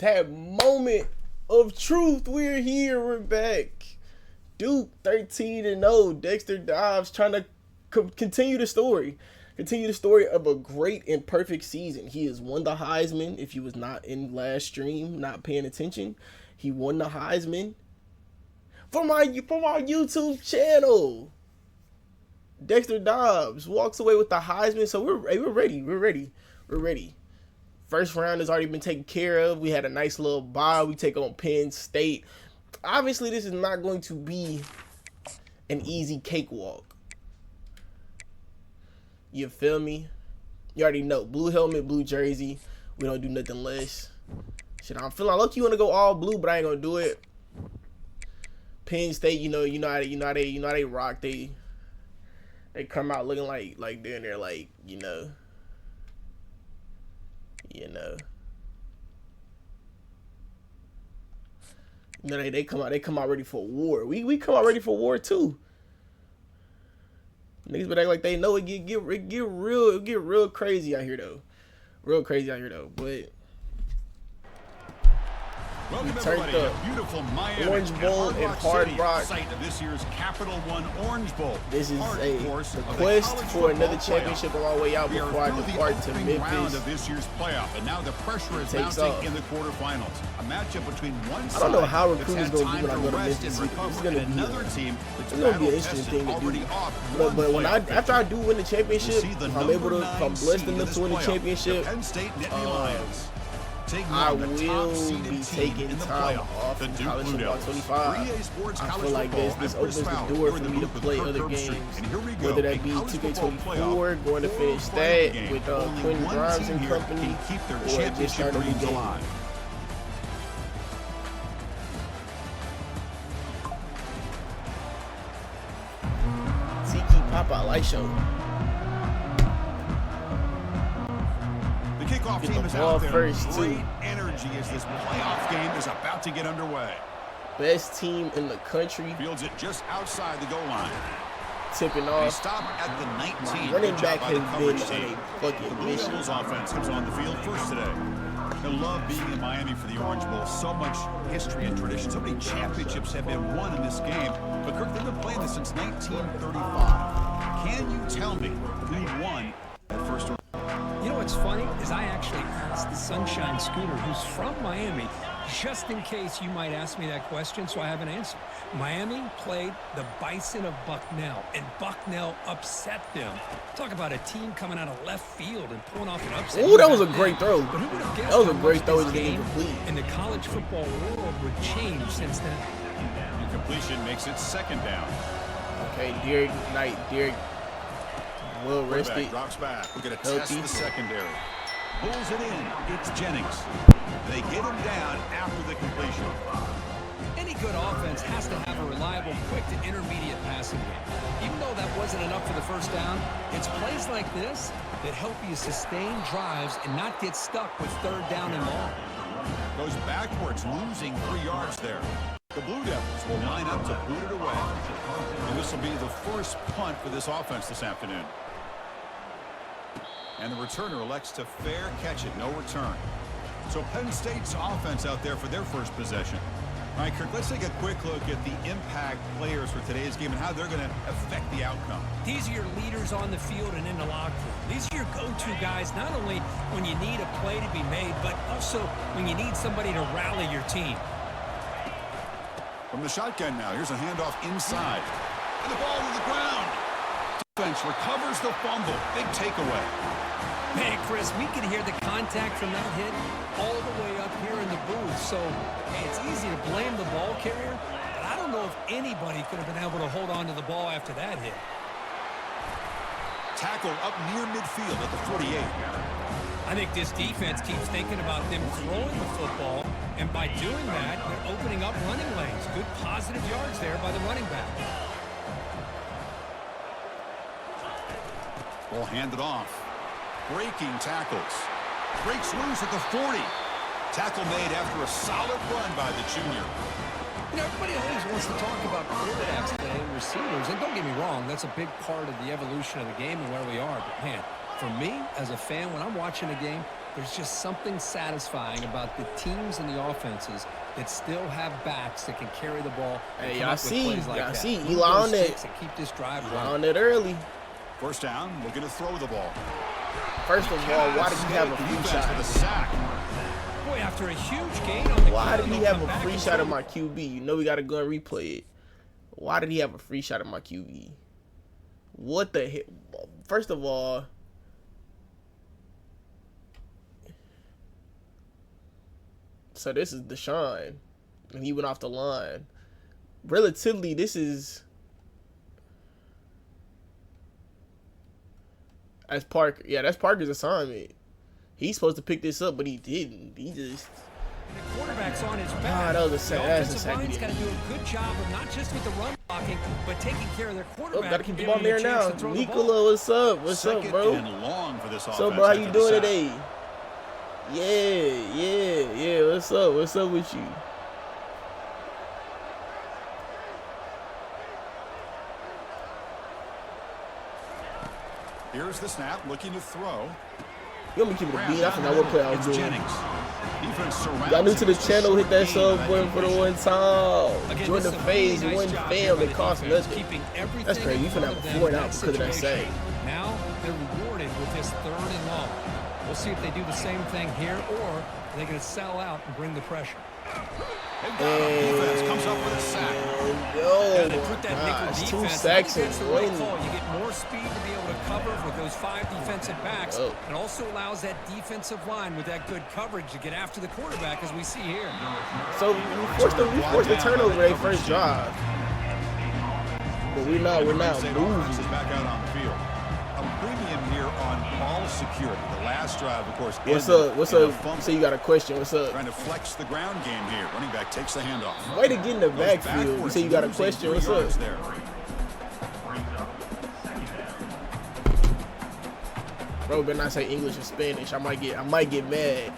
That moment of truth. We're here. We're back. Duke 13-0. Dexter Dobbs trying to continue the story. Continue the story of a great and perfect season. He has won the Heisman. If you was not in last stream, not paying attention, he won the Heisman from our YouTube channel. Dexter Dobbs walks away with the Heisman. So we're ready. We're ready. First round has already been taken care of. We had a nice little bye. We take on Penn State. Obviously, this is not going to be an easy cakewalk. You feel me? You already know. Blue helmet, blue jersey. We don't do nothing less. Shit, I'm feeling like you want to go all blue, but I ain't gonna do it. Penn State, you know how they rock. They come out looking like they're in there, like, you know. They come out ready for war. We come out ready for war too. Niggas but act like they know it get real crazy out here though. But welcome we turned everybody up. to beautiful Miami Orange Bowl and Hard Rock. Site of this year's Capital One Orange Bowl. This is Part, a of course, of the quest college for another football championship on our way out We are before I through the depart to opening round Memphis. of this year's playoff, and now the pressure is Takes mounting off. in the quarterfinals. A matchup between one side I don't know how that's recruiters had gonna time do when I to go to rest Memphis. and This is recover, gonna and be another team that's it's gonna be an interesting battle-tested, thing to already do. off But one when playoff after I do win the We'll championship, see the if number I'm 9 blessed seed enough of to win the this playoff, championship, the Penn State Nittany Lions. I will be taking time off from college football 25. I feel like this opens the door for me to play other games, whether that be 2K24, going to finish that with Quentin Grimes and company, or just start a new game. Tiki Papa Light Show. Kickoff Get team the is ball out there. first, too. Great energy as this playoff game is about to get underway. Best team in the country. Fields it just outside the goal line. Tipping They off. stop at the 19. Running Good back job by the has coverage been team. on a The fucking Blue mission. Devils offense comes on the field first today. I love being in Miami for the Orange Bowl. So much history and tradition. So many championships have been won in this game. But Kirk, they've been playing this since 1935. Can you tell me who won that first? You know what's funny is I actually asked the Sunshine Scooter, who's from Miami, just in case you might ask me that question, so I have an answer. Miami played the Bison of Bucknell, and Bucknell upset them. Talk about a team coming out of left field and pulling off an upset. Ooh, that was a great throw. But who would have guessed That was a how great much throw. this It's getting game complete. in the college football world would change since then? Incompletion makes it second down. Okay, Derek Knight. Derek, well rested. Quarterback drops back. We're going to test Healthy. the secondary. Pulls it in. It's Jennings. They get him down after the completion. Any good offense has to have a reliable, quick to intermediate passing game. Even though that wasn't enough for the first down, it's plays like this that help you sustain drives and not get stuck with third down and long. Goes backwards, losing 3 yards there. The Blue Devils will line up to boot it away. And this will be the first punt for this offense this afternoon. And the returner elects to fair catch it, no return. So Penn State's offense out there for their first possession. All right, Kirk, let's take a quick look at the impact players for today's game and how they're going to affect the outcome. These are your leaders on the field and in the locker room. These are your go-to guys, not only when you need a play to be made, but also when you need somebody to rally your team. From the shotgun now, here's a handoff inside. And the ball to the ground. Defense recovers the fumble. Big takeaway. Man, Chris, we could hear the contact from that hit all the way up here in the booth. So, hey, it's easy to blame the ball carrier, but I don't know if anybody could have been able to hold on to the ball after that hit. Tackle up near midfield at the 48. I think this defense keeps thinking about them throwing the football, and by doing that, they're opening up running lanes. Good positive yards there by the running back. Ball handed off. Breaking tackles. Breaks loose at the 40. Tackle made after a solid run by the junior. You know, everybody always wants to talk about quarterbacks today and receivers, and don't get me wrong, that's a big part of the evolution of the game and where we are. But, man, for me, as a fan, when I'm watching a game, There's just something satisfying about the teams and the offenses that still have backs that can carry the ball. Hey, y'all see, y'all see, Eli on that. Keep this drive Eli on that early. First down, looking to throw the ball. First of all, why did he have a free shot? For the sack. Boy, after a huge gain on the why did he have a free shot at my QB? You know we got to go and replay it. Why did he have a free shot at my QB? What the hell? First of all, so this is Deshaun, and he went off the line. Relatively, this is that's Parker. Yeah, that's Parker's assignment. He's supposed to pick this up, but he didn't. He just. The quarterback's on his back. Ah, that was a sack. That's a sack. He's got to do a good job of not just with the run blocking, but taking care of their quarterback. Oh, gotta keep the ball there now. Nicola, what's up? What's up, bro? What's up, bro? How you doing today? Yeah. What's up? What's up with you? Here's the snap, looking to throw. You want me to keep it a beat? I forgot what play I was doing. Y'all new to the channel, hit that sub button for the one time. Join the phase, one fam, it costs nothing. That's crazy. You finna have a 4 and out because of that save. Now they're rewarded with this 3rd and long. We'll see if they do the same thing here, or they're going to sell out and bring the pressure. Defense comes up with a sack. Gosh, 2 sacks in one. You get more speed to be able to cover with those 5 defensive backs. It also allows that defensive line with that good coverage to get after the quarterback, as we see here. So we forced the turnover their first drive, but we're not moving. Back out on the field. A premium here on ball security. The last drive, of course. What's up? You say you got a question. What's up? Trying to flex the ground game here. Running back takes the handoff. Way to get in the backfield. You say you got a question. What's up? Bro, better not say English or Spanish. I might get mad.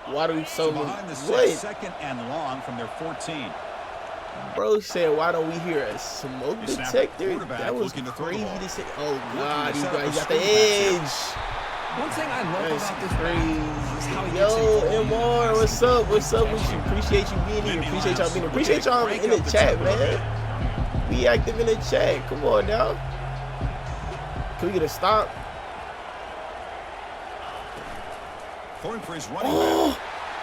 Why do we so behind the what? 2nd and long from their 14. Bro said, why don't we hear a smoke detector? That was crazy to say. Oh, God, you guys got the edge. One thing I love about this crazy. is how he Yo, MR, what's up? What's up with you? Appreciate you being here. Appreciate y'all being here. Appreciate y'all in the chat, man. Be active in the chat. Come on now. Can we get a stop? Throwing for his running back.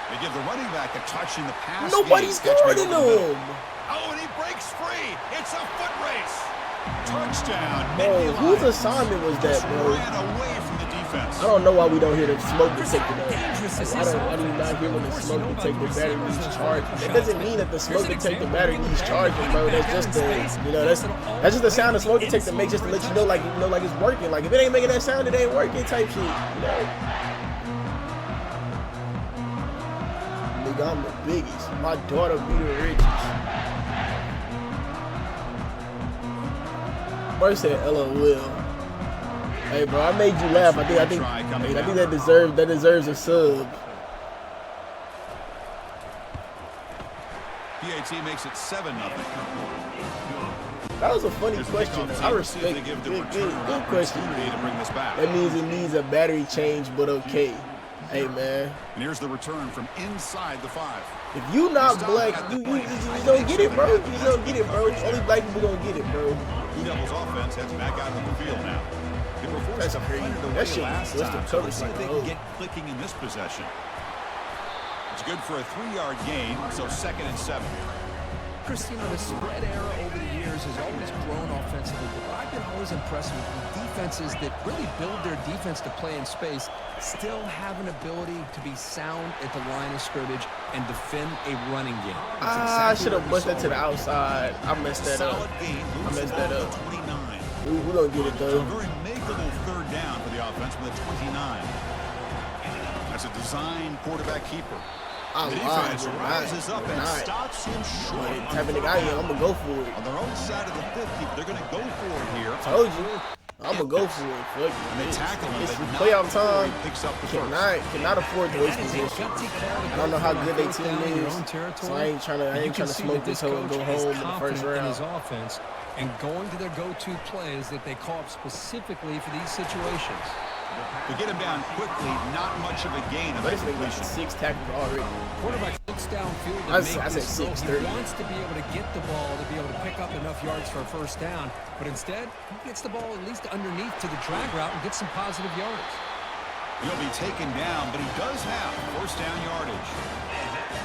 They give the running back a touch in the pass. Nobody's guarding him. Oh, and he breaks free. It's a foot race. Touchdown. Bro, whose assignment was that, bro? Ran away from the defense. I don't know why we don't hear the smoke detector. Why do you not hear when the smoke detector battery needs charging? That doesn't mean that the smoke detector battery needs charging, bro. That's just the, that's just the sound the smoke detector makes, just to let you know, like it's working. Like if it ain't making that sound, it ain't working, type shit. You know? Nigga, I'm the biggest. My daughter be the richest. Bro said LOL. Hey bro, I made you laugh. I think that deserves a sub. PAT makes it 7-0. That was a funny question. I respect it. Good question. That means it needs a battery change, but okay. Hey man. And here's the return from inside the 5. If you not black, you don't get it, bro. You don't get it, bro. Only black people don't get it, bro. Blue Devils offense heads back out on the field now. They were forced to punt it away last time, so let's see if they can get clicking in this possession. It's good for a 3-yard gain, so 2nd and 7. Chris, you know, the spread era over the years has always grown offensively, but I've been always impressed with the defenses that really build their defense to play in space, still have an ability to be sound at the line of scrimmage and defend a running game. I should have pushed that to the outside. I messed that up. We don't get it, though. A very makeable 3rd down for the offense with a 29. That's a design quarterback keeper. The defense rises up and stops him short. Tapping the guy in, I'm going to go for it. On their own side of the 50, they're going to go for it here. Told you. I'm gonna go for it. Fuck And they tackle him, it's but not playoff before time. he picks up the first. Cannot afford to waste position. I don't know how good their team is, so I ain't trying to smoke this hoe and go home in the first round. His offense and going to their go-to plays that they call up specifically for these situations. To get him down quickly, not much of a gain of that completion. 6 tackles already. Quarterback looks downfield to I make said this throw. 6-30. He wants to be able to get the ball to be able to pick up enough yards for a first down, but instead, he gets the ball at least underneath to the drag route and gets some positive yards. He'll be taken down, but he does have first down yardage.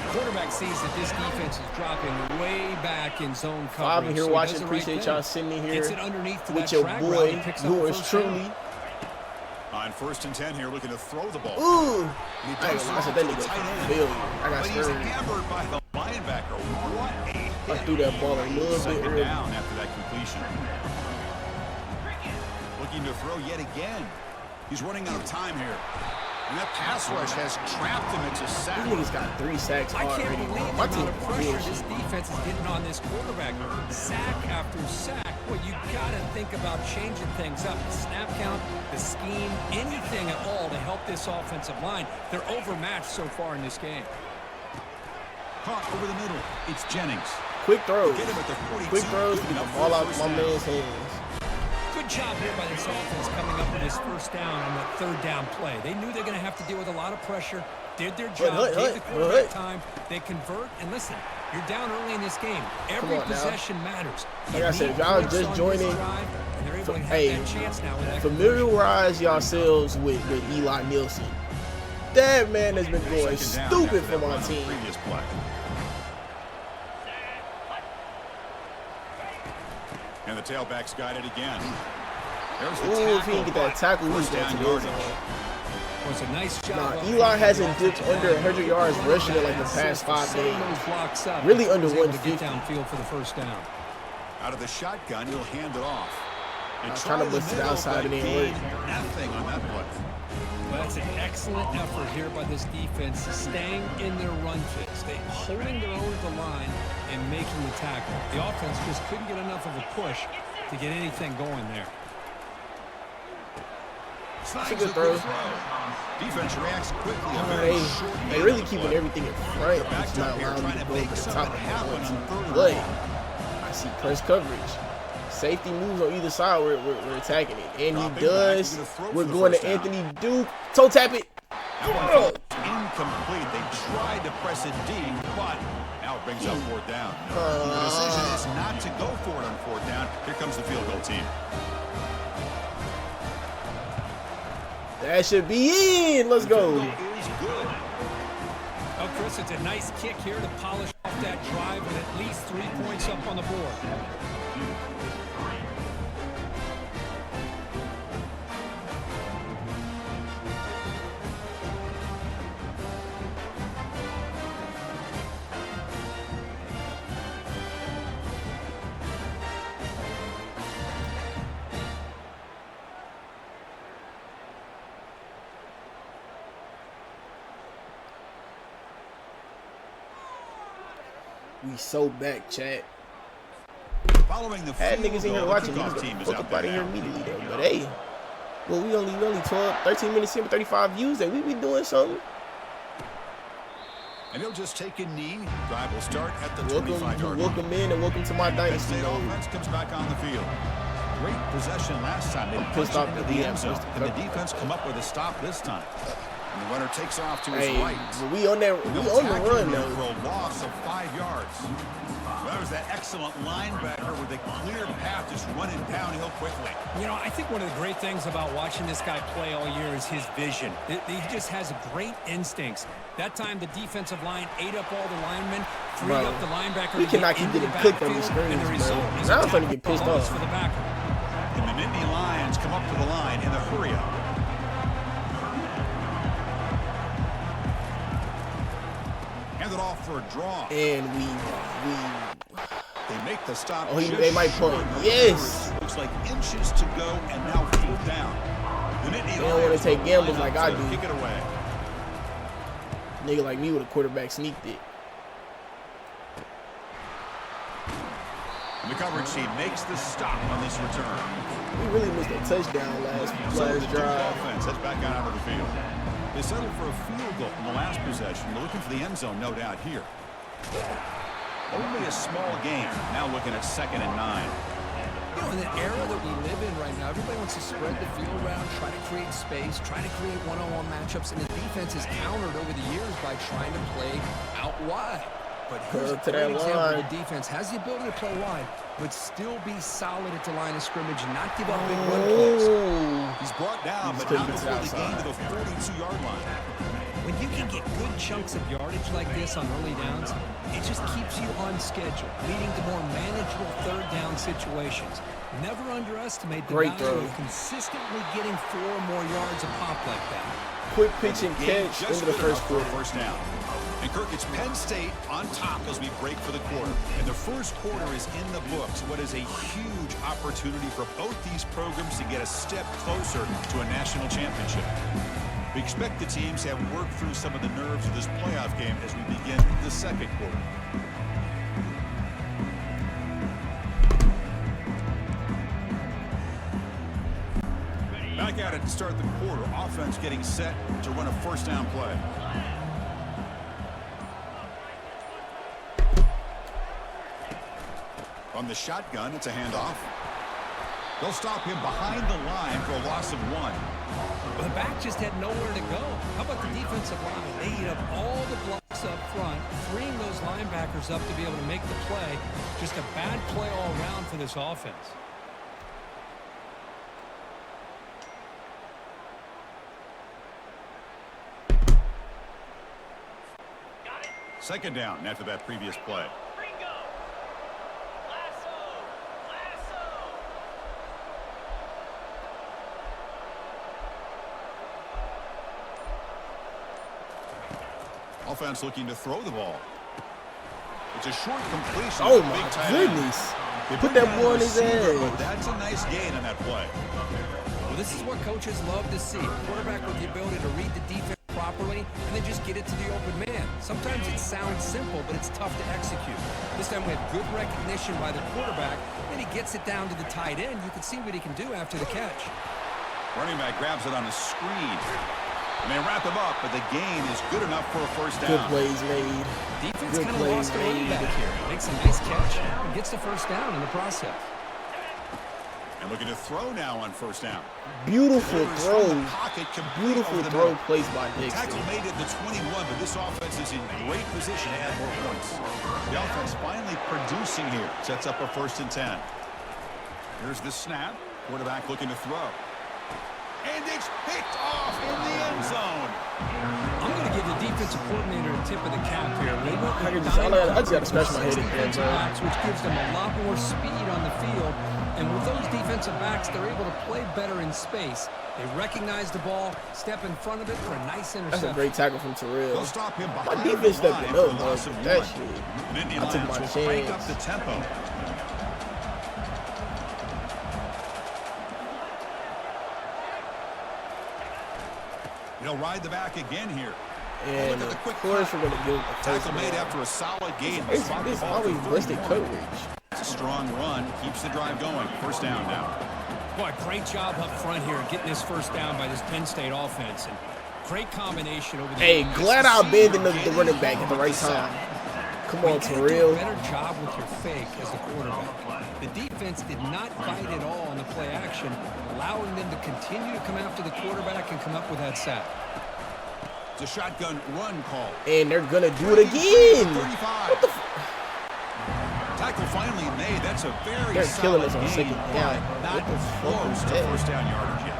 The quarterback sees that this defense is dropping way back in zone coverage. I'm here so watching. Appreciate y'all sitting in here gets it underneath to with that your drag boy, route and picks up the yours first truly. down. On 1st and 10 here, looking to throw the ball. Ooh! And he I dumps it off said to that the nigga tight end. failure. I got But he's scared. hammered by the linebacker. What a hit. I threw that ball a little bit Second early. down after that completion. Looking to throw yet again. He's running out of time here. And that pass rush has trapped him into sack. These niggas got 3 sacks I can't already. believe the My amount team of pressure bullshit. this defense is getting on this quarterback. Sack after sack. Well, you got to think about changing things up. The snap count, the scheme, anything at all to help this offensive line. They're overmatched so far in this game. Caught over the middle. It's Jennings. Quick throws. Get him at the 42. Quick throws to Good get the enough ball for out a of first my down. man's hands. Good job here by this offense coming up with this first down on that 3rd down play. They knew they're going to have to deal with a lot of pressure, did their job, gave the quarterback time. They convert, and listen, you're down early in this game. Every possession matters. Like I said, if y'all just joining, hey, hey, familiarize yourselves with Eli Nielsen. That man has been going Second down stupid after for that my run on the team. previous play. And the tailback's got it again. There's the Ooh, if he didn't get that tackle, he was First going down to lose. yardage. was a nice job. Nah, Eli hasn't dipped under 100 yards rushing in like the past 5 games. Really under 150. Get downfield for the first down. Out of the shotgun, he'll hand it off. And Trying to bust it outside, it ain't work. Nothing on that play. Well, that's an excellent effort here by this defense, staying in their run fits. They holding their own at the line and making the tackle. The offense just couldn't get enough of a push to get anything going there. That's a good throw. Defense reacts quickly. They really keeping everything in front. It's not allowing me to go over the top of the play. I see press coverage. Safety moves on either side. We're attacking it, and he does. We're going to Anthony Duke. Toe tap it. Incomplete. They tried to press it deep, but now it brings up 4th down. The decision is not to go for it on 4th down. Here comes the field goal team. That should be in. Let's go. The field goal is good. Oh, Chris, it's a nice kick here to polish off that drive with at least 3 points up on the board. We so back, chat. Following the Had field niggas in here goal, watching. the Niggas kickoff team gonna is fuck out up out there of here now. immediately though. But hey, well, we only 13 minutes in with 35 views. That we be doing something. And he'll just take a knee. Drive will start at the Welcome 25-yard line. in and welcome to my Dynasty. State offense comes back on the field. Great possession last time. They pissed punched off it into that the we end zone, had and the to defense come up with a stop this time. And the runner takes off to his Hey, right. but we on that. We on the run though. For a loss of 5 yards. That was that excellent linebacker with a clear path just running downhill quickly. You know, I think one of the great things about watching this guy play all year is his vision. He just has great instincts. That time, the defensive line ate up all the linemen, freed Bro, up the linebacker. we cannot keep getting cooked on these screens, and the bro. result is Now I'm a starting to get pissed loss off. for the backer. And the Nittany Lions come up to the line in the hurry-up. Hand it off for a draw. And They make the stop. Oh, just they might short punt. of Yes. numbers. Looks like inches to go, and now 4th down. The Nittany They don't wanna Lions take will gambles line like up I to do. Kick it away. nigga like me with a quarterback sneaked it. And the coverage team makes the stop on this return. We really missed a touchdown last drive. Offense heads back out onto the field. They settled for a field goal in the last possession. They're looking for the end zone, no doubt, here. Only a small gain. Now looking at 2nd and 9. You know, in the era that we live in right now, everybody wants to spread the field around, try to create space, try to create one-on-one matchups, and the defense is countered over the years by trying to play out wide. But here's a great example. The defense has the ability to play wide, but still be solid at the line of scrimmage and not give up big run plays. He's brought down, but not before the gain to the 42-yard line. When you can get good chunks of yardage like this on early downs, it just keeps you on schedule, leading to more manageable third down situations. Never underestimate the value of consistently getting 4 or more yards a pop like that. Quick pitch and catch into the first quarter. First down. And Kirk, it's Penn State on top as we break for the quarter. And the first quarter is in the books. What is a huge opportunity for both these programs to get a step closer to a national championship. We expect the teams to have worked through some of the nerves of this playoff game as we begin the second quarter. Back at it to start the quarter. Offense getting set to run a first down play. From the shotgun, it's a handoff. They'll stop him behind the line for a loss of 1. Well, the back just had nowhere to go. How about the defensive line? They eat up all the blocks up front, freeing those linebackers up to be able to make the play. Just a bad play all around for this offense. Second down after that previous play. Offense looking to throw the ball. It's a short completion. Oh my goodness. Put that boy in his ass. But that's a nice gain on that play. Well, this is what coaches love to see. A quarterback with the ability to read the defense properly and then just get it to the open man. Sometimes it sounds simple, but it's tough to execute. This time we have good recognition by the quarterback, and he gets it down to the tight end. You can see what he can do after the catch. Running back grabs it on a screen. And they wrap him up, but the gain is good enough for a first down. Good plays made. Defense kind of lost their running back here. Makes a nice catch and gets the first down in the process. And looking to throw now on first down. Beautiful throw. Beautiful throw placed by Dixon. Tackle made at the 21, but this offense is in great position to add more points. The offense finally producing here. Sets up a 1st and 10. Here's the snap. Quarterback looking to throw. And it's picked off in the end zone. I'm going to give the defensive coordinator a tip of the cap here. They I just got to scratch my head again, backs, which gives them a lot more speed on the field. And with those defensive backs, they're able to play better in space. They recognize the ball, step in front of it for a nice interception. That's a great tackle from Terrell. They'll stop him behind my defense stepping up, bro. That shit. I took my chance. Crank up the tempo. He'll ride the back again here. And of course we're going to get a tackle made after a solid gain. It's always listed coverage. It's a strong run. Keeps the drive going. First down now. Boy, great job up front here getting this first down by this Penn State offense. And great combination over the Hey, glad I abandoned the running back at the right time. Come on, Terrell. Better job with your fake as the quarterback. The defense did not bite at all on the play action, allowing them to continue to come after the quarterback and come up with that sack. It's a shotgun run call. And they're going to do it again. What the Tackle finally made. That's a very They're killing us on game, second down. Not close to first down yardage yet.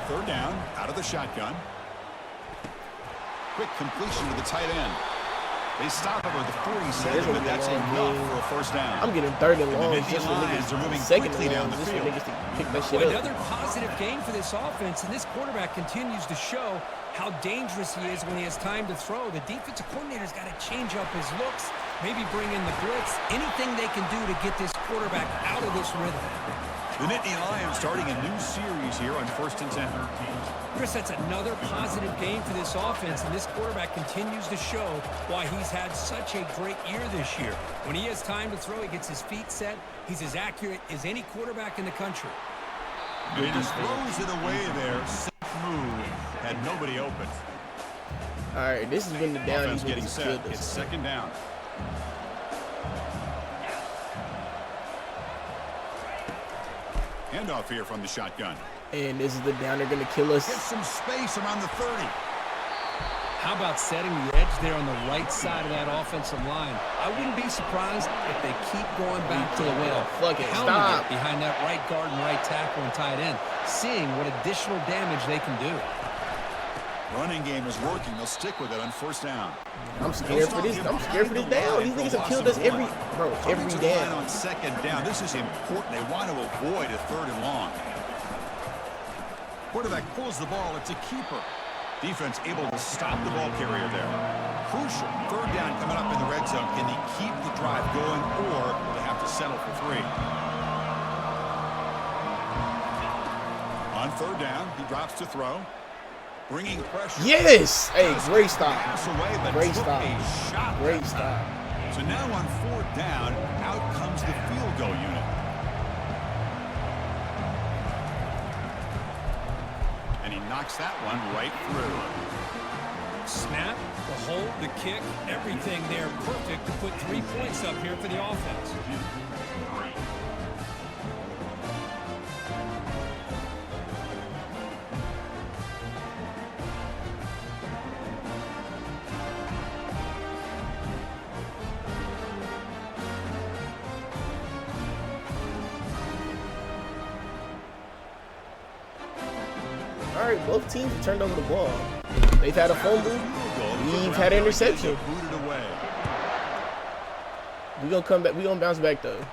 Third down, out of the shotgun. Quick completion to the tight end. They stop him at the 47, but that's enough for a first down. I'm getting third and long. Just for niggas are moving second and long. Just for niggas to pick that shit up. Another positive game for this offense, and this quarterback continues to show how dangerous he is when he has time to throw. The defensive coordinator's got to change up his looks, maybe bring in the blitz, anything they can do to get this quarterback out of this rhythm. The Nittany Lions starting a new series here on 1st and 10. Chris, that's another positive game for this offense, and this quarterback continues to show why he's had such a great year this year. When he has time to throw, he gets his feet set. He's as accurate as any quarterback in the country. He just throws it away there. Safe move. Had nobody open. All right, this has been the down. Offense getting set. It's 2nd down. Handoff here from the shotgun. And this is the down. They're going to kill us. Get some space around the 30. How about setting the edge there on the right side of that offensive line? I wouldn't be surprised if they keep going back to the well. Fuck it, Pounding stop. it behind that right guard and right tackle and tight end, seeing what additional damage they can do. Running game is working. They'll stick with it on 1st down. I'm scared for this. I'm scared for this down. These niggas have killed us every down. On 2nd down. This is important. They want to avoid a 3rd and long. Quarterback pulls the ball. It's a keeper. Defense able to stop the ball carrier there. Crucial. 3rd down coming up in the red zone. Can they keep the drive going, or will they have to settle for 3? On 3rd down, he drops to throw. Bringing pressure. Yes! Hey, great stop. Away, Great stop. Great stop. So now on 4th down, out comes the field goal unit. And he knocks that one right through. Snap, the hold, the kick, everything there perfect to put 3 points up here for the offense. All right, both teams have turned over the ball. They've had a fumble. We've had an interception. We're gonna come back. We're gonna bounce back though.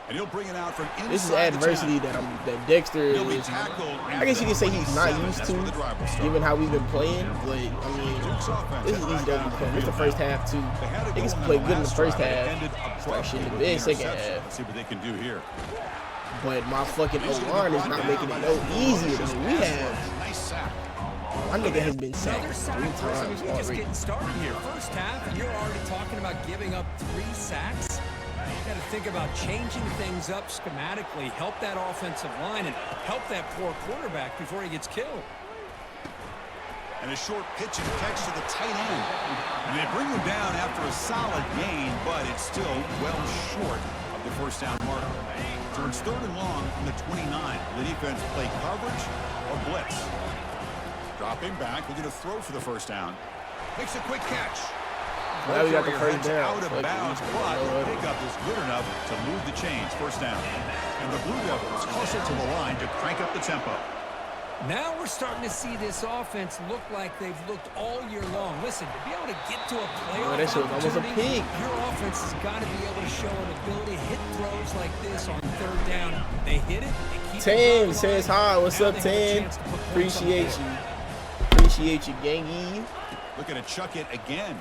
And he'll bring it out from inside. This is adversity that Dexter is. I guess you can say he's not used to, given how we've been playing. But I mean, this is easy to overcome. This is the first half too. Niggas play good in the first half. Start shit in the big second half. Let's see what they can do here. But my fucking O-line is not making it no easier than we have. My nigga has been sacked 3 times We're just already. getting started here. First half, and you're already talking about giving up 3 sacks. You got to think about changing things up schematically, help that offensive line, and help that poor quarterback before he gets killed. And a short pitch and catch to the tight end. And they bring him down after a solid gain, but it's still well short of the 1st down marker. So it's 3rd and long from the 29. The defense play coverage or blitz. Dropping back, looking to throw for the 1st down. Makes a quick catch. Now we got the 1st down. Out of bounds, but the pickup is good enough to move the chains. 1st down. And the Blue Devils closer to the line to crank up the tempo. Now we're starting to see this offense look like they've looked all year long. Listen, to be able to get to a playoff that shit was almost a opportunity, pig. your offense has got to be able to show an ability to hit throws like this on 3rd down. They hit it. They keep Tan it says hi. What's Now up, they have a Tan? chance to put points on the Appreciate board. you. Appreciate you, gangy. Looking to chuck it again.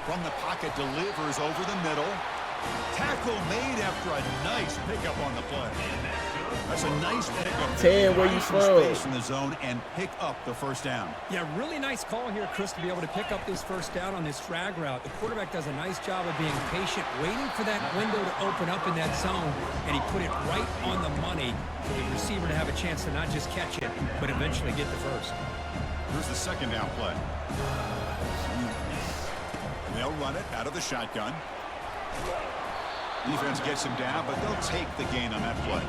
From the pocket, delivers over the middle. Tackle made after a nice pickup on the play. That's a nice pickup. Tan, where you Some from? space in the zone and pick up the 1st down. Yeah, really nice call here, Chris, to be able to pick up this 1st down on this drag route. The quarterback does a nice job of being patient, waiting for that window to open up in that zone, and he put it right on the money for the receiver to have a chance to not just catch it, but eventually get the 1st. Here's the 2nd down play. They'll run it out of the shotgun. Defense gets him down, but they'll take the gain on that play.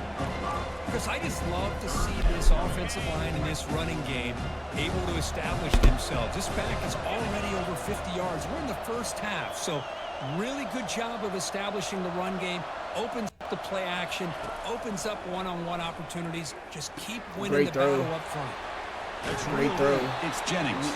Chris, I just love to see this offensive line and this running game able to establish themselves. This back is already over 50 yards. We're in the 1st half, so really good job of establishing the run game. Opens up the play action, opens up one-on-one opportunities. Just keep winning Great the throw. battle up front. Great throw. It's Jennings.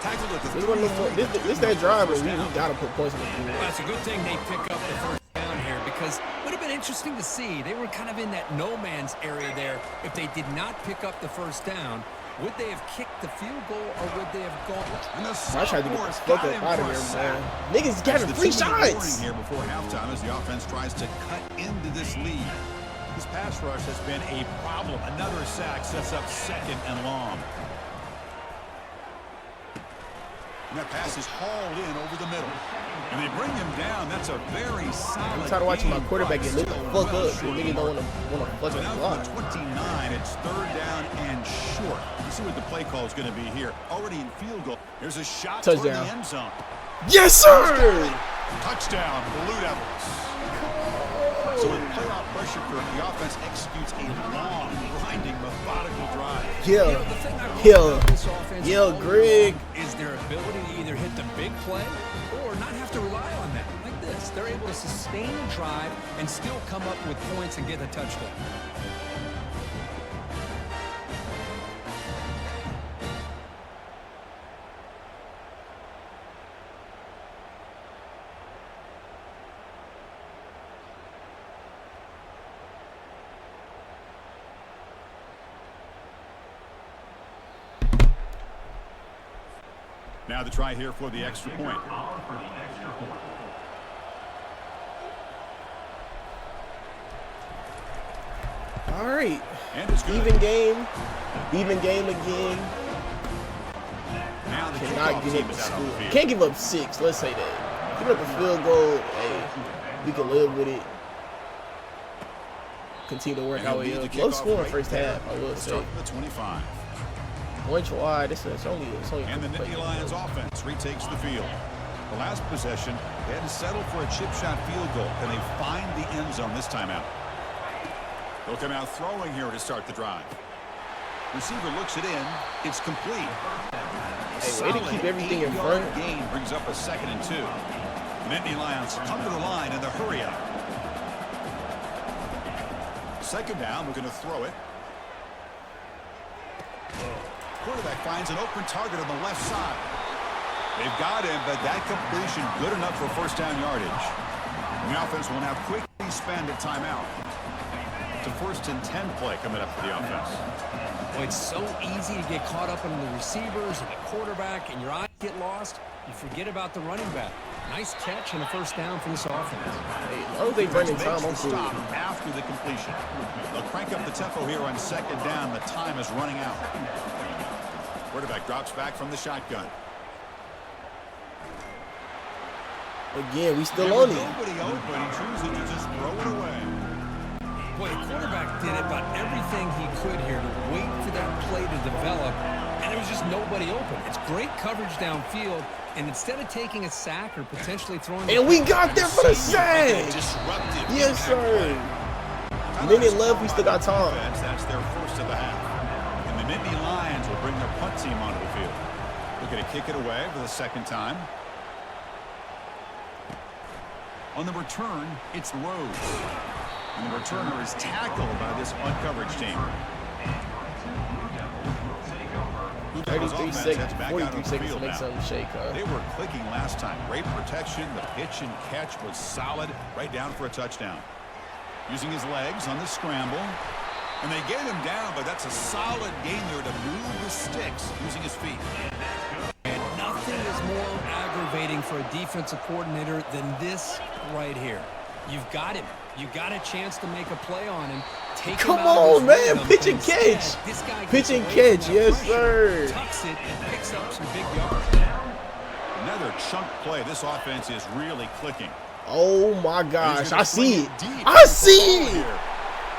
Tackled at the This that drive, but we gotta put points on the board. Well, it's a good thing they pick up the 1st down here, because it would have been interesting to see. They were kind of in that no man's area there. If they did not pick up the 1st down, would they have kicked the field goal or would they have gone? And the I tried to get the sophomores fuck got up him out of for a here, sack. man. Niggas got That's the 3 2-minute warning shots. here before halftime as the offense tries to cut into this lead. This pass rush has been a problem. Another sack sets up 2nd and long. And that pass is hauled in over the middle. And they bring him down. That's a very solid. I'm tired of watching my quarterback get lit the fuck up. The niggas don't want to fuck up block. 29, it's 3rd down and short. You see what the play call is going to be here. Already in field goal. There's a shot toward the end zone. Yes, sir! Touchdown, Blue Devils. So with playoff pressure, the offense executes a long, grinding, methodical drive. Yeah, Greg. Is their ability to either hit the big play or not have to rely on that. Like this, they're able to sustain a drive and still come up with points and get a touchdown. Now the try here for the extra point. All right. Even game again. Now the cannot give team up the is out on score. the field. Can't give up 6. Let's say that. Give up a field goal. Hey, we can live with it. Continue to work our way up. Low scoring first half, I will say. The 25. Bunch wide. It's only. And the Nittany Lions offense retakes the field. The last possession, they had to settle for a chip shot field goal. Can they find the end zone this time out? They'll come out throwing here to start the drive. Receiver looks it in. It's complete. Hey, way to keep everything in front. Gain brings up a 2nd and 2. The Nittany Lions come to the line in the hurry up. 2nd down, we're going to throw it. Quarterback finds an open target on the left side. They've got him, but that completion good enough for 1st down yardage. And the offense will now quickly spend a timeout. It's a 1st and 10 play coming up for the offense. Well, it's so easy to get caught up in the receivers and the quarterback, and your eyes get lost. You forget about the running back. Nice catch and a 1st down for this offense. Hey, I don't think running time. I'm cool. Stop after the completion. They'll crank up the tempo here on 2nd down. The time is running out. Quarterback drops back from the shotgun. Again, we still on it. Nobody open. He chooses to just throw it away. Boy, the quarterback did about everything he could here to wait for that play to develop, and there was just nobody open. It's great coverage downfield, and instead of taking a sack or potentially throwing... And we got there for the sack! Yes, sir. Minute left, we still got time. That's their 1st of the half. And the Nittany Lions will bring their punt team onto the field. Looking to kick it away for the 2nd time. On the return, it's Rose. And the returner is tackled by this punt coverage team. 33 seconds, 43 seconds to make something shake, huh? They were clicking last time. Great protection. The pitch and catch was solid. Right down for a touchdown. Using his legs on the scramble. And they get him down, but that's a solid gain there to move the sticks using his feet. And nothing is more aggravating for a defensive coordinator than this right here. You've got him. You got a chance to make a play on him. Take Come him out on, man. rhythm. Pitch and Instead, catch. this guy Pitch gets and away from catch. that Yes, pressure, sir. tucks it and picks up some big yards. Another chunk play. This offense is really clicking. Oh, my gosh. I see it. I see it.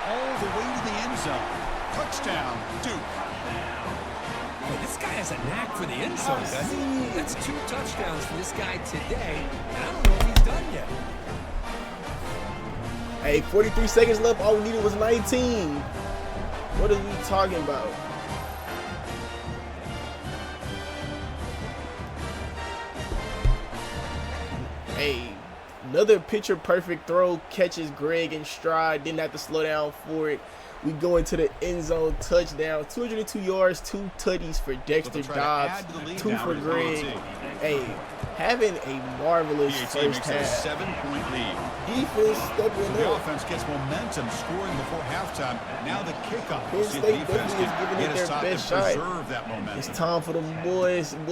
All the way to the end zone. Touchdown, Duke. Boy, this guy has a knack for the end zone, doesn't he? That's 2 touchdowns for this guy today, and I don't know if he's done yet. Hey, 43 seconds left. All we needed was 19. What are we talking about? Hey, another picture perfect throw. Catches Greg in stride. Didn't have to slow down for it. We go into the end zone, touchdown, 202 yards, 2 tutties for Dexter Dobbs, 2 for Greg. Hey, having a marvelous first half. A 7-point lead. Defense stepping The up. offense gets momentum, scoring before halftime. Now the kickoff. Penn State definitely is giving it their best shot. Preserve that momentum. It's time for them boys in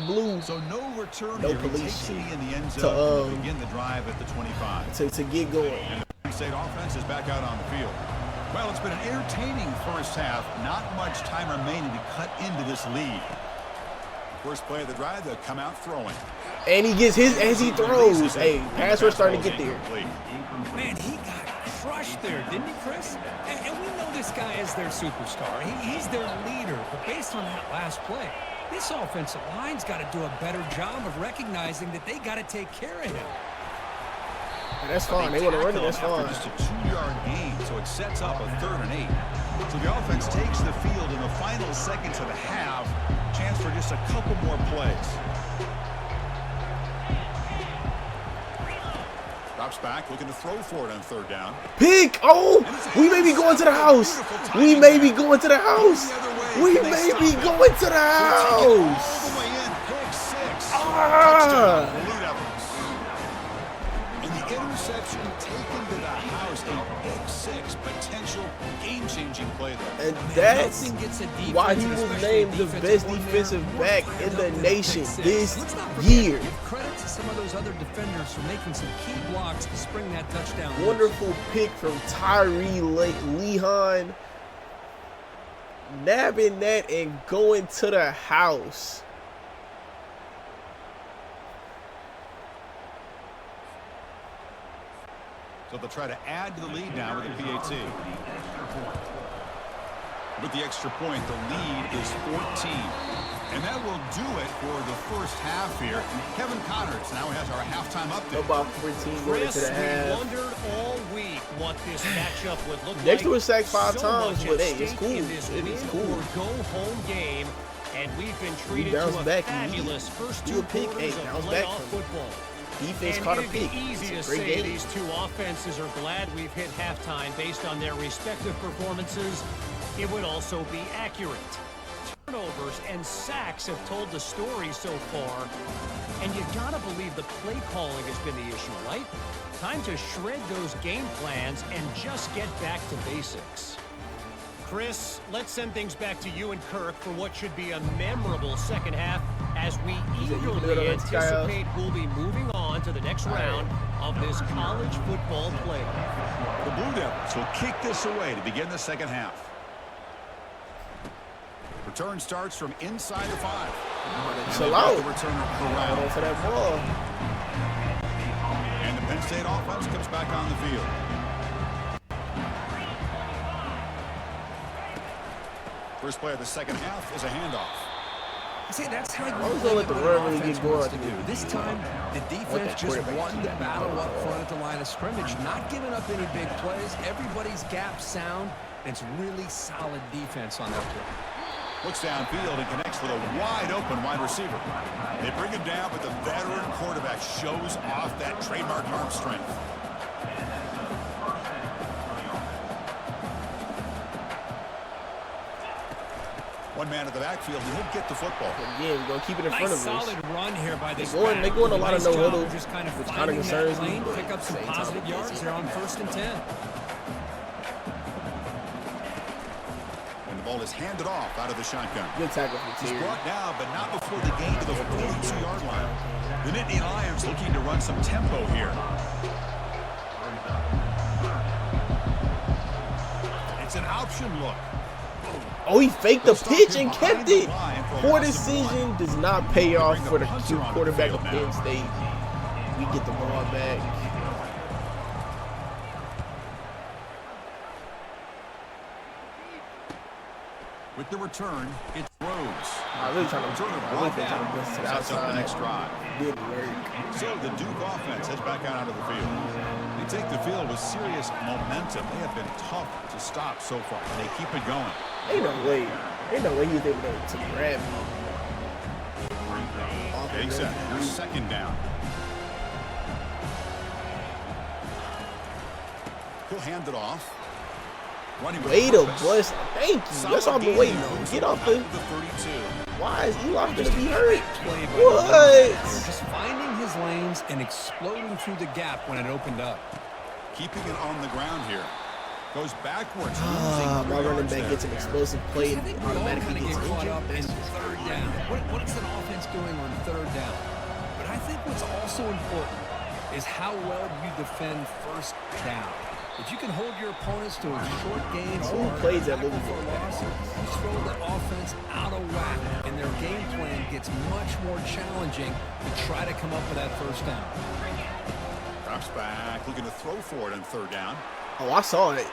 blue. So no return No here. police Takes it in the end to, zone to begin the drive at the 25. to get going. And the Penn State offense is back out on the field. Well, it's been an entertaining first half. Not much time remaining to cut into this lead. First play of the drive, they'll come out throwing. And he gets his as he throws. Hey, pass rush starting to get there. Man, he got crushed there, didn't he, Chris? And we know this guy is their superstar. He's their leader. But based on that last play, this offensive line's got to do a better job of recognizing that they got to take care of him. That's fine. They want to run it. That's fine. Just a 2-yard gain, so it sets up a 3rd and 8. So the offense takes the field in the final seconds of the half. Chance for just a couple more plays. Drops back, looking to throw for it on 3rd down. Pick! Oh! We may be going to the house. We may be going to the house. We may be going to the house. All the way in, pick 6. Ah! Interception taken to the house, a pick 6, potential game-changing play there. And that's why he was named the best defensive back in the nation this year. Give credit to some of those other defenders for making some key blocks to spring that touchdown. Wonderful pick from Tyree Lehan. Nabbing that and going to the house. So they'll try to add to the lead now with the PAT. With the extra point, the lead is 14. And that will do it for the first half here. Kevin Connors now has our halftime update. About 14 going to the half. Wondered all week what this matchup would look like. Dexter was sacked 5 times, but hey, it's stake cool. in this It is win cool. or go home game, and we've been treated to bounced a back fabulous first do 2 a pick, quarters hey, of bounce back playoff from it. football. Defense And caught a it'd be pick. easy It's to a great say game. these 2 offenses are glad we've hit halftime based on their respective performances. It would also be accurate. Turnovers and sacks have told the story so far, and you gotta believe the play calling has been the issue, right? Time to shred those game plans and just get back to basics. Chris, let's send things back to you and Kirk for what should be a memorable second half as we eagerly anticipate we'll be moving on to the next round of this college football playoff. The Blue Devils will kick this away to begin the second half. Return starts from inside the 5. Chill out. The returner corral. For that ball. And the Penn State offense comes back on the field. First play of the second half is a handoff. See, that's how you gonna let the run really get going. This time, the defense just won the battle up front at the line of scrimmage, not giving up any big plays. Everybody's gap sound. It's really solid defense on that play. Looks downfield and connects with a wide-open wide receiver. They bring him down, but the veteran quarterback shows off that trademark arm strength. One man at the backfield, and he'll get the football. Again, we're going to keep it in front of us. Solid run here by this They're going a lot of no-huddle, Just kind of which kind of concerns me. but pick up some same time, positive yards there on 1st and 10. The ball is handed off out of the shotgun. Good tackle from He's Terry. brought down, but not before the gain to the 42-yard line. The Nittany Lions looking to run some tempo here. It's an option look. Oh, he faked the pitch and kept it. Poor decision does not pay off for the quarterback of Penn State. We get the ball back. With the return, it's Rhodes. I'm really trying to bust to the Sets up the outside. next drive. Didn't work. So the Duke offense heads back out onto the field. They take the field with serious momentum. They have been tough to stop so far, and they keep it going. Ain't no way. Ain't no way he was able to grab me. Takes it. Here's second down. He'll hand it off. Way to bust. Thank you. That's all I've been waiting on. Get off the. 32. Why is Eli going to be hurt? Play by What? just finding his lanes and exploding through the gap when it opened up. Keeping it on the ground here. Goes backwards. My running back gets an explosive play and automatically gets caught up in injured. 3rd down. What is an offense doing on 3rd down? But I think what's also important is how well you defend 1st down. If you can hold your opponents to a short gains Who or plays that tackle Louisville for a loss, you throw the offense out of whack, and their game plan gets much more challenging to try to come up with that first down. Drops back, looking to throw for it on third down. Oh, I saw it.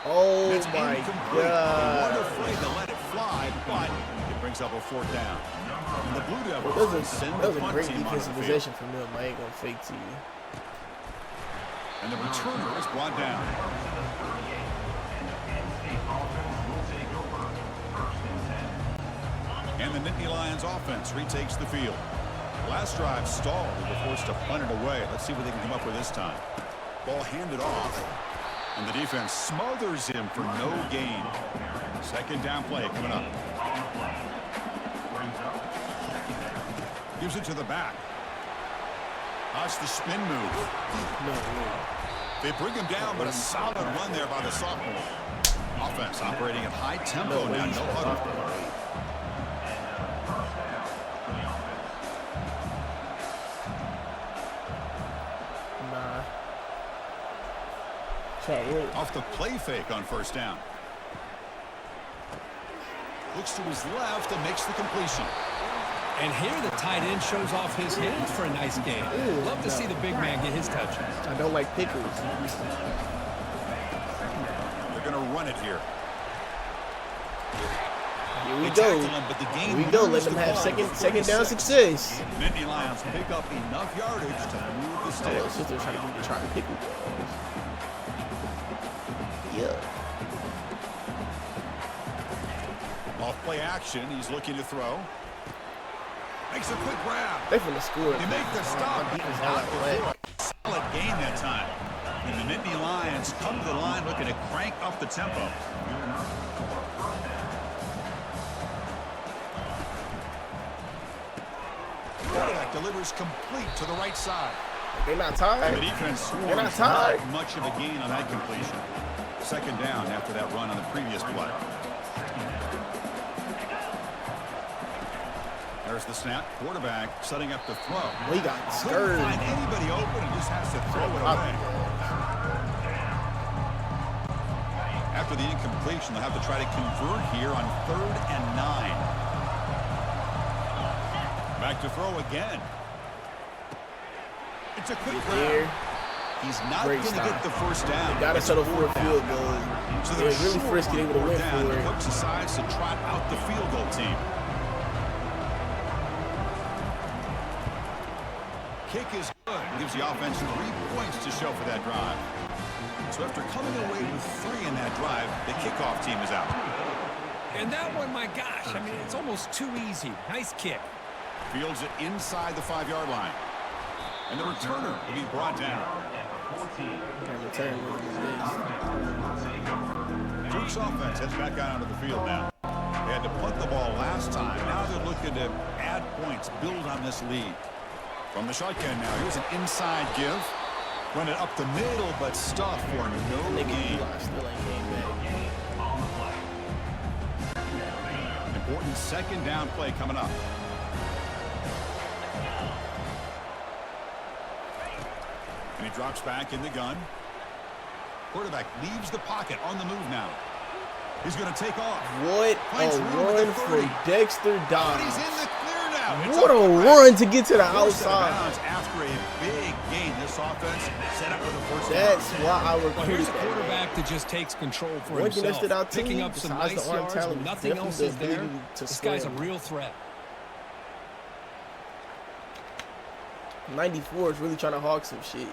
Oh, It's my incomplete. They God. weren't afraid to let it fly, but it brings up a fourth down. And the Blue Devils send That the was a punt great team onto defensive the field. possession from them. I ain't going to fake to you. And the returner is brought down. And the Nittany Lions offense retakes the field. Last drive stalled and were forced to punt it away. Let's see what they can come up with this time. Ball handed off. And the defense smothers him for no gain. Second down play coming up. Gives it to the back. That's the spin move. No way. They bring him down, but a solid run there by the sophomore. Offense operating at high tempo now. No huddle. Nah. Try it. Off the play fake on first down. Looks to his left and makes the completion. And here the tight end shows off his hands for a nice game. Ooh, Love to no. see the big man get his touches. I don't like pickles. They're going to run it here. Here we They go. tackle him, but the game Here we go. moves Let them the have ball second for down 46. success. Nittany Lions pick up enough yardage to move the Oh, sticks. sister trying to pickle. Yeah. Off play action, he's looking to throw. Makes a quick grab. They finna score. They make the stop. My defense Not all out of whack. before. Solid game that time. And the Nittany Lions come to the line looking to crank up the tempo. Quarterback delivers complete to the right side. They're not The tired. defense They're not scores tired. not much of a gain on that completion. Second down after that run on the previous play. There's the snap. Quarterback setting up the throw. We got Couldn't scared. find anybody open and just has to throw it away. After the incompletion, they'll have to try to convert here on 3rd and 9. Back to throw again. It's a quick Here. grab. He's not Great going to stop. get the first down. Got to settle for a field goal. So They're they're really short frisky. They on would have went fourth down. for The it. coach decides to trot out the field goal team. Kick is good. Gives the offense 3 points to show for that drive. So after coming away with 3 in that drive, the kickoff team is out. And that one, my gosh, I mean, it's almost too easy. Nice kick. Fields it inside the 5-yard line. And the returner will be brought down. Duke's offense heads back out onto the field now. They had to punt the ball last time. Now they're looking to add points, build on this lead. From the shotgun now, here's an inside give. Run it up the middle, but stuff for no gain. Important second down play coming up. And he drops back in the gun. Quarterback leaves the pocket on the move now. He's going to take off. What Finds a room at the run 30. for Dexter But he's Dobbs. in the clear now. It's What up a the back. run to get to the Forced out of outside. bounds after a big gain. This offense set up with a first down. That's why I Well, recruited here's a that man. quarterback that just takes control for One thing that himself. stood out to Picking me, up some besides nice the arm yards talent, when was nothing definitely else the is there. ability to This guy's a swim. real threat. 94 is really trying to hog some shit.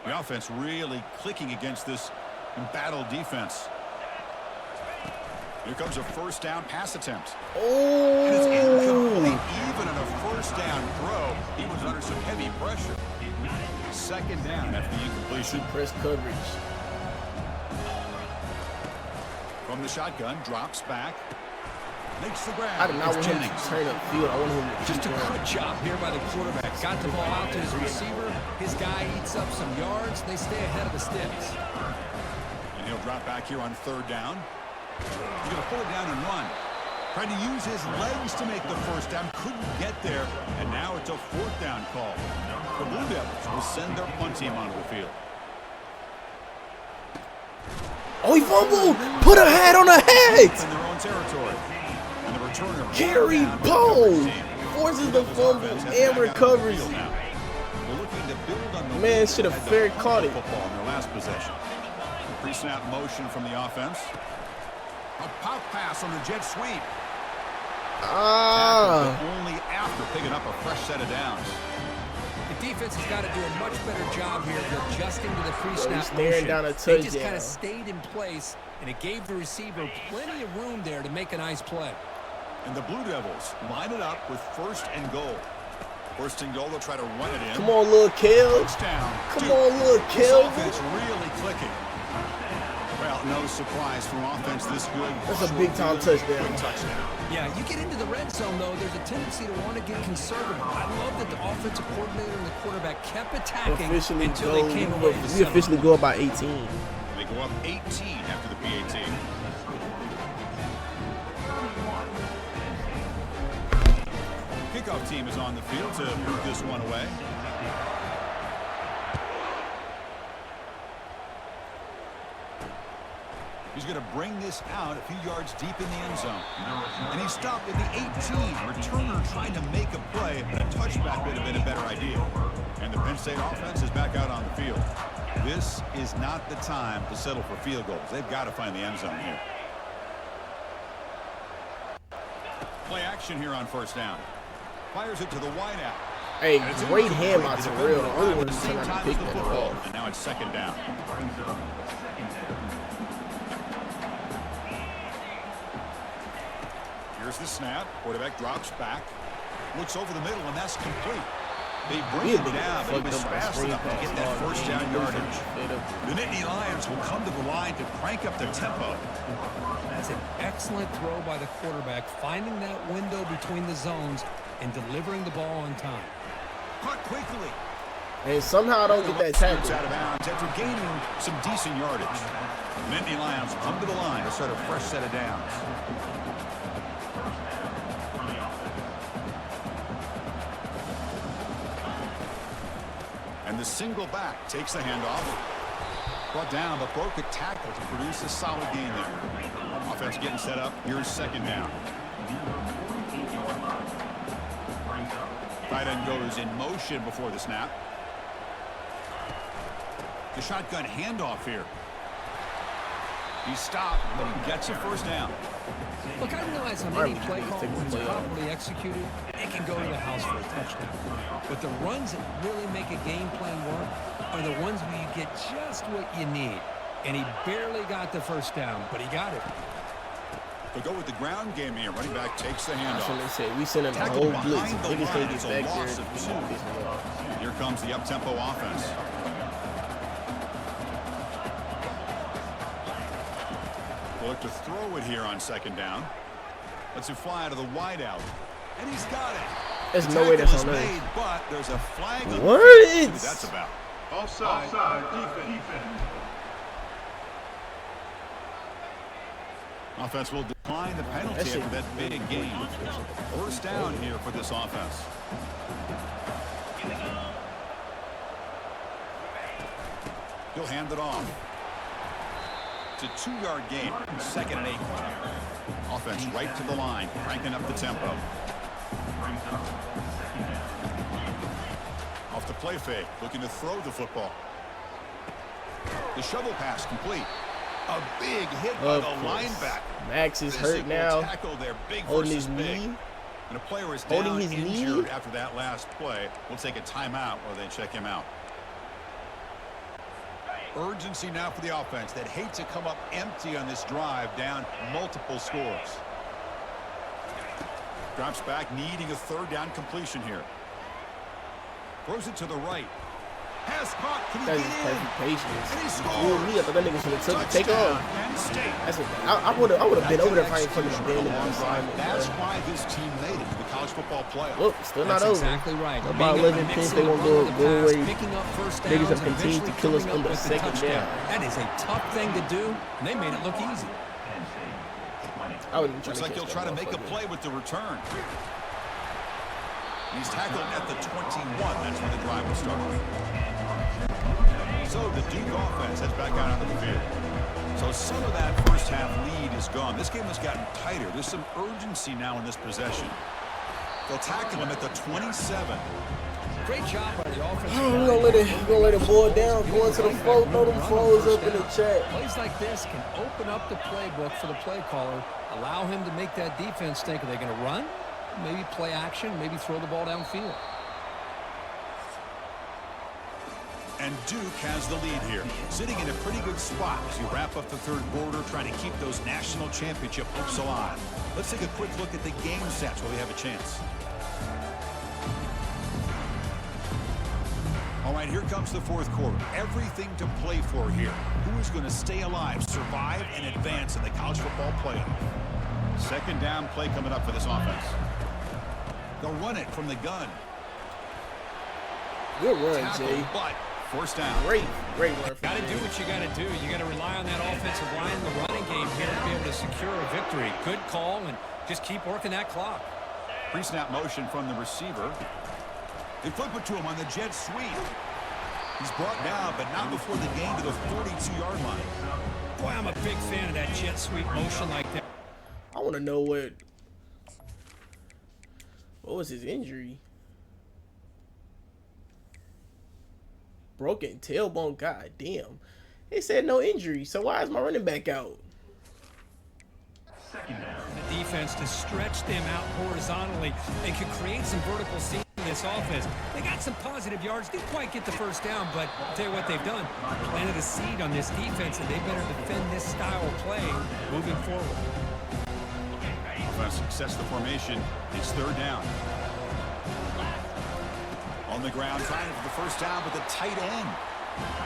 The offense really clicking against this embattled defense. Here comes a first down pass attempt. And it's incomplete. Oh, Even on a first down throw, he was under some heavy pressure. Second down after the incompletion. press coverage. From the shotgun, drops back. Makes the grab. I did not It's want him Jennings. to turn up field. I wanted him to Just a keep going. good job here by the quarterback. Got the ball out to his receiver. His guy eats up some yards. They stay ahead of the sticks. And he'll drop back here on third down. He's going to pull it down and run. Trying to use his legs to make the first down. Couldn't get there. And now it's a 4th down call. The Blue Devils will send their punt team onto the field. Oh, he fumbled! Put a hat on a hat! In their own territory. And the returner. Gary Poe forces the fumble and recovers. Man should have fair caught it. Football in their last possession. Pre-snap motion from the offense. A pop pass on the jet sweep. Only after picking up a fresh set of downs. The defense has got to do a much better job here of adjusting to the pre-snap staring motion. down a They just touchdown. kind of stayed in place, and it gave the receiver plenty of room there to make a nice play. And the Blue Devils line it up with 1st and goal. 1st and goal, they'll try to run it in. Come on, little Kel. Touchdown. Come on, little This Kel. offense really clicking. Well, no surprise from offense this good. That's a big-time touchdown. Good touchdown. Yeah, you get into the red zone, though, there's a tendency to want to get conservative. I love that the offensive coordinator and the quarterback kept attacking until they came away with We officially go up by 18. They go up 18 after the PAT. Kickoff team is on the field to move this one away. He's going to bring this out a few yards deep in the end zone. And he stopped at the 18. Returner trying to make a play, but a touchback would have been a better idea. And the Penn State offense is back out on the field. This is not the time to settle for field goals. They've got to find the end zone here. Play action here on 1st down. Fires it to the wideout. Hey, great hand by Terrell. The only one who's trying to pick that football. off. And now it's 2nd down. Here's the snap. Quarterback drops back. Looks over the middle, and that's complete. They bring it down, but he was fast enough to get that 1st down yardage. The Nittany Lions will come to the line to crank up the tempo. That's an excellent throw by the quarterback, finding that window between the zones and delivering the ball on time. Caught quickly. And somehow I don't get that Scoots tackle. out of bounds after gaining some decent yardage. The Nittany Lions come to the line to start a fresh set of downs. And the single back takes the handoff. Brought down, but broke a tackle to produce a solid gain there. Offense getting set up. Here's 2nd down. Tight end goes in motion before the snap. The shotgun handoff here. He stopped, but he gets a 1st down. Look, I realize how many play calls properly executed, it can go to the house for a touchdown. But the runs that really make a game plan work are the ones where you get just what you need. And he barely got the 1st down, but he got it. They go with the ground game here. Running back takes the That's what they handoff. say. We sending a Tackled whole blitz. behind the Niggas line. can't It's get a back there. loss of 2. Here comes the up-tempo offense. We'll look to throw it here on 2nd down. Lets it fly out of the wideout. And he's got it. There's The no way that's tackle on is us. made, but there's a flag. on the What? field. See what that's about. Offside defense. Offense will decline the penalty after that big gain. 1st down here for this offense. He'll hand it off. It's a 2-yard gain. 2nd and 8. Offense right to the line, cranking up the tempo. Off the play fake, looking to throw the football. The shovel pass complete. A big hit by the linebacker. Max is hurt now. Tackle there, big Holding versus his big. knee. And a player is Holding down his knee? injured after that last play. We'll take a timeout while they check him out. Urgency now for the offense that hate to come up empty on this drive, down multiple scores. Drops back, needing a 3rd down completion here. Throws it to the right. Has caught. Can he That's get just in? perfect patience. And he You scores. me, I thought that nigga should have took take Touchdown, off. Penn State. That's what, I would have been over there fighting fucking Execution abandoned of on the long drive. assignment. That's bro. why this team made it to the college football playoff. Look, still not That's over. exactly right. About Being able to 11 mix pins, in they the won't run go of the pass, away. picking up 1st Niggas downs, have and continued to eventually kill us coming on up the with 2nd touchdown. down. That is a tough thing to do, and they made it look easy. I would Looks like he'll try to make a play with the return. He's tackled at the 21. That's where the drive will start. So the Duke offense heads back out onto the field. So some of that first half lead is gone. This game has gotten tighter. There's some urgency now in this possession. They'll tackle him at the 27. Great job by the offense. We're gonna let it boil down. Go into the flow, throw them flows up in the chat. Plays like this can open up the playbook for the play caller. Allow him to make that defense think, are they going to run? Maybe play action, maybe throw the ball downfield. And Duke has the lead here, sitting in a pretty good spot as you wrap up the third quarter, trying to keep those national championship hopes alive. Let's take a quick look at the game stats while we have a chance. All right, here comes the fourth quarter. Everything to play for here. Who is going to stay alive, survive, and advance in the college football playoff? Second down play coming up for this offense. They'll run it from the gun. Good run, Tackle, Jay. but first down. Great run. Got to do what you got to do. You got to rely on that offensive line in the running game here to be able to secure a victory. Good call, and just keep working that clock. Pre-snap motion from the receiver. They flip it to him on the jet sweep. He's brought down, but not before the gain to the 42-yard line. Boy, I'm a big fan of that jet sweep motion like that. I want to know what was his injury? Broken tailbone. God damn. They said no injury, so why is my running back out? The defense to stretch them out horizontally and could create some vertical seam in this offense. They got some positive yards. Didn't quite get the first down, but I'll tell you what they've done. Planted a seed on this defense, and they better defend this style of play moving forward. Offense success the formation. It's third down. On the ground, trying for the first down with the tight end.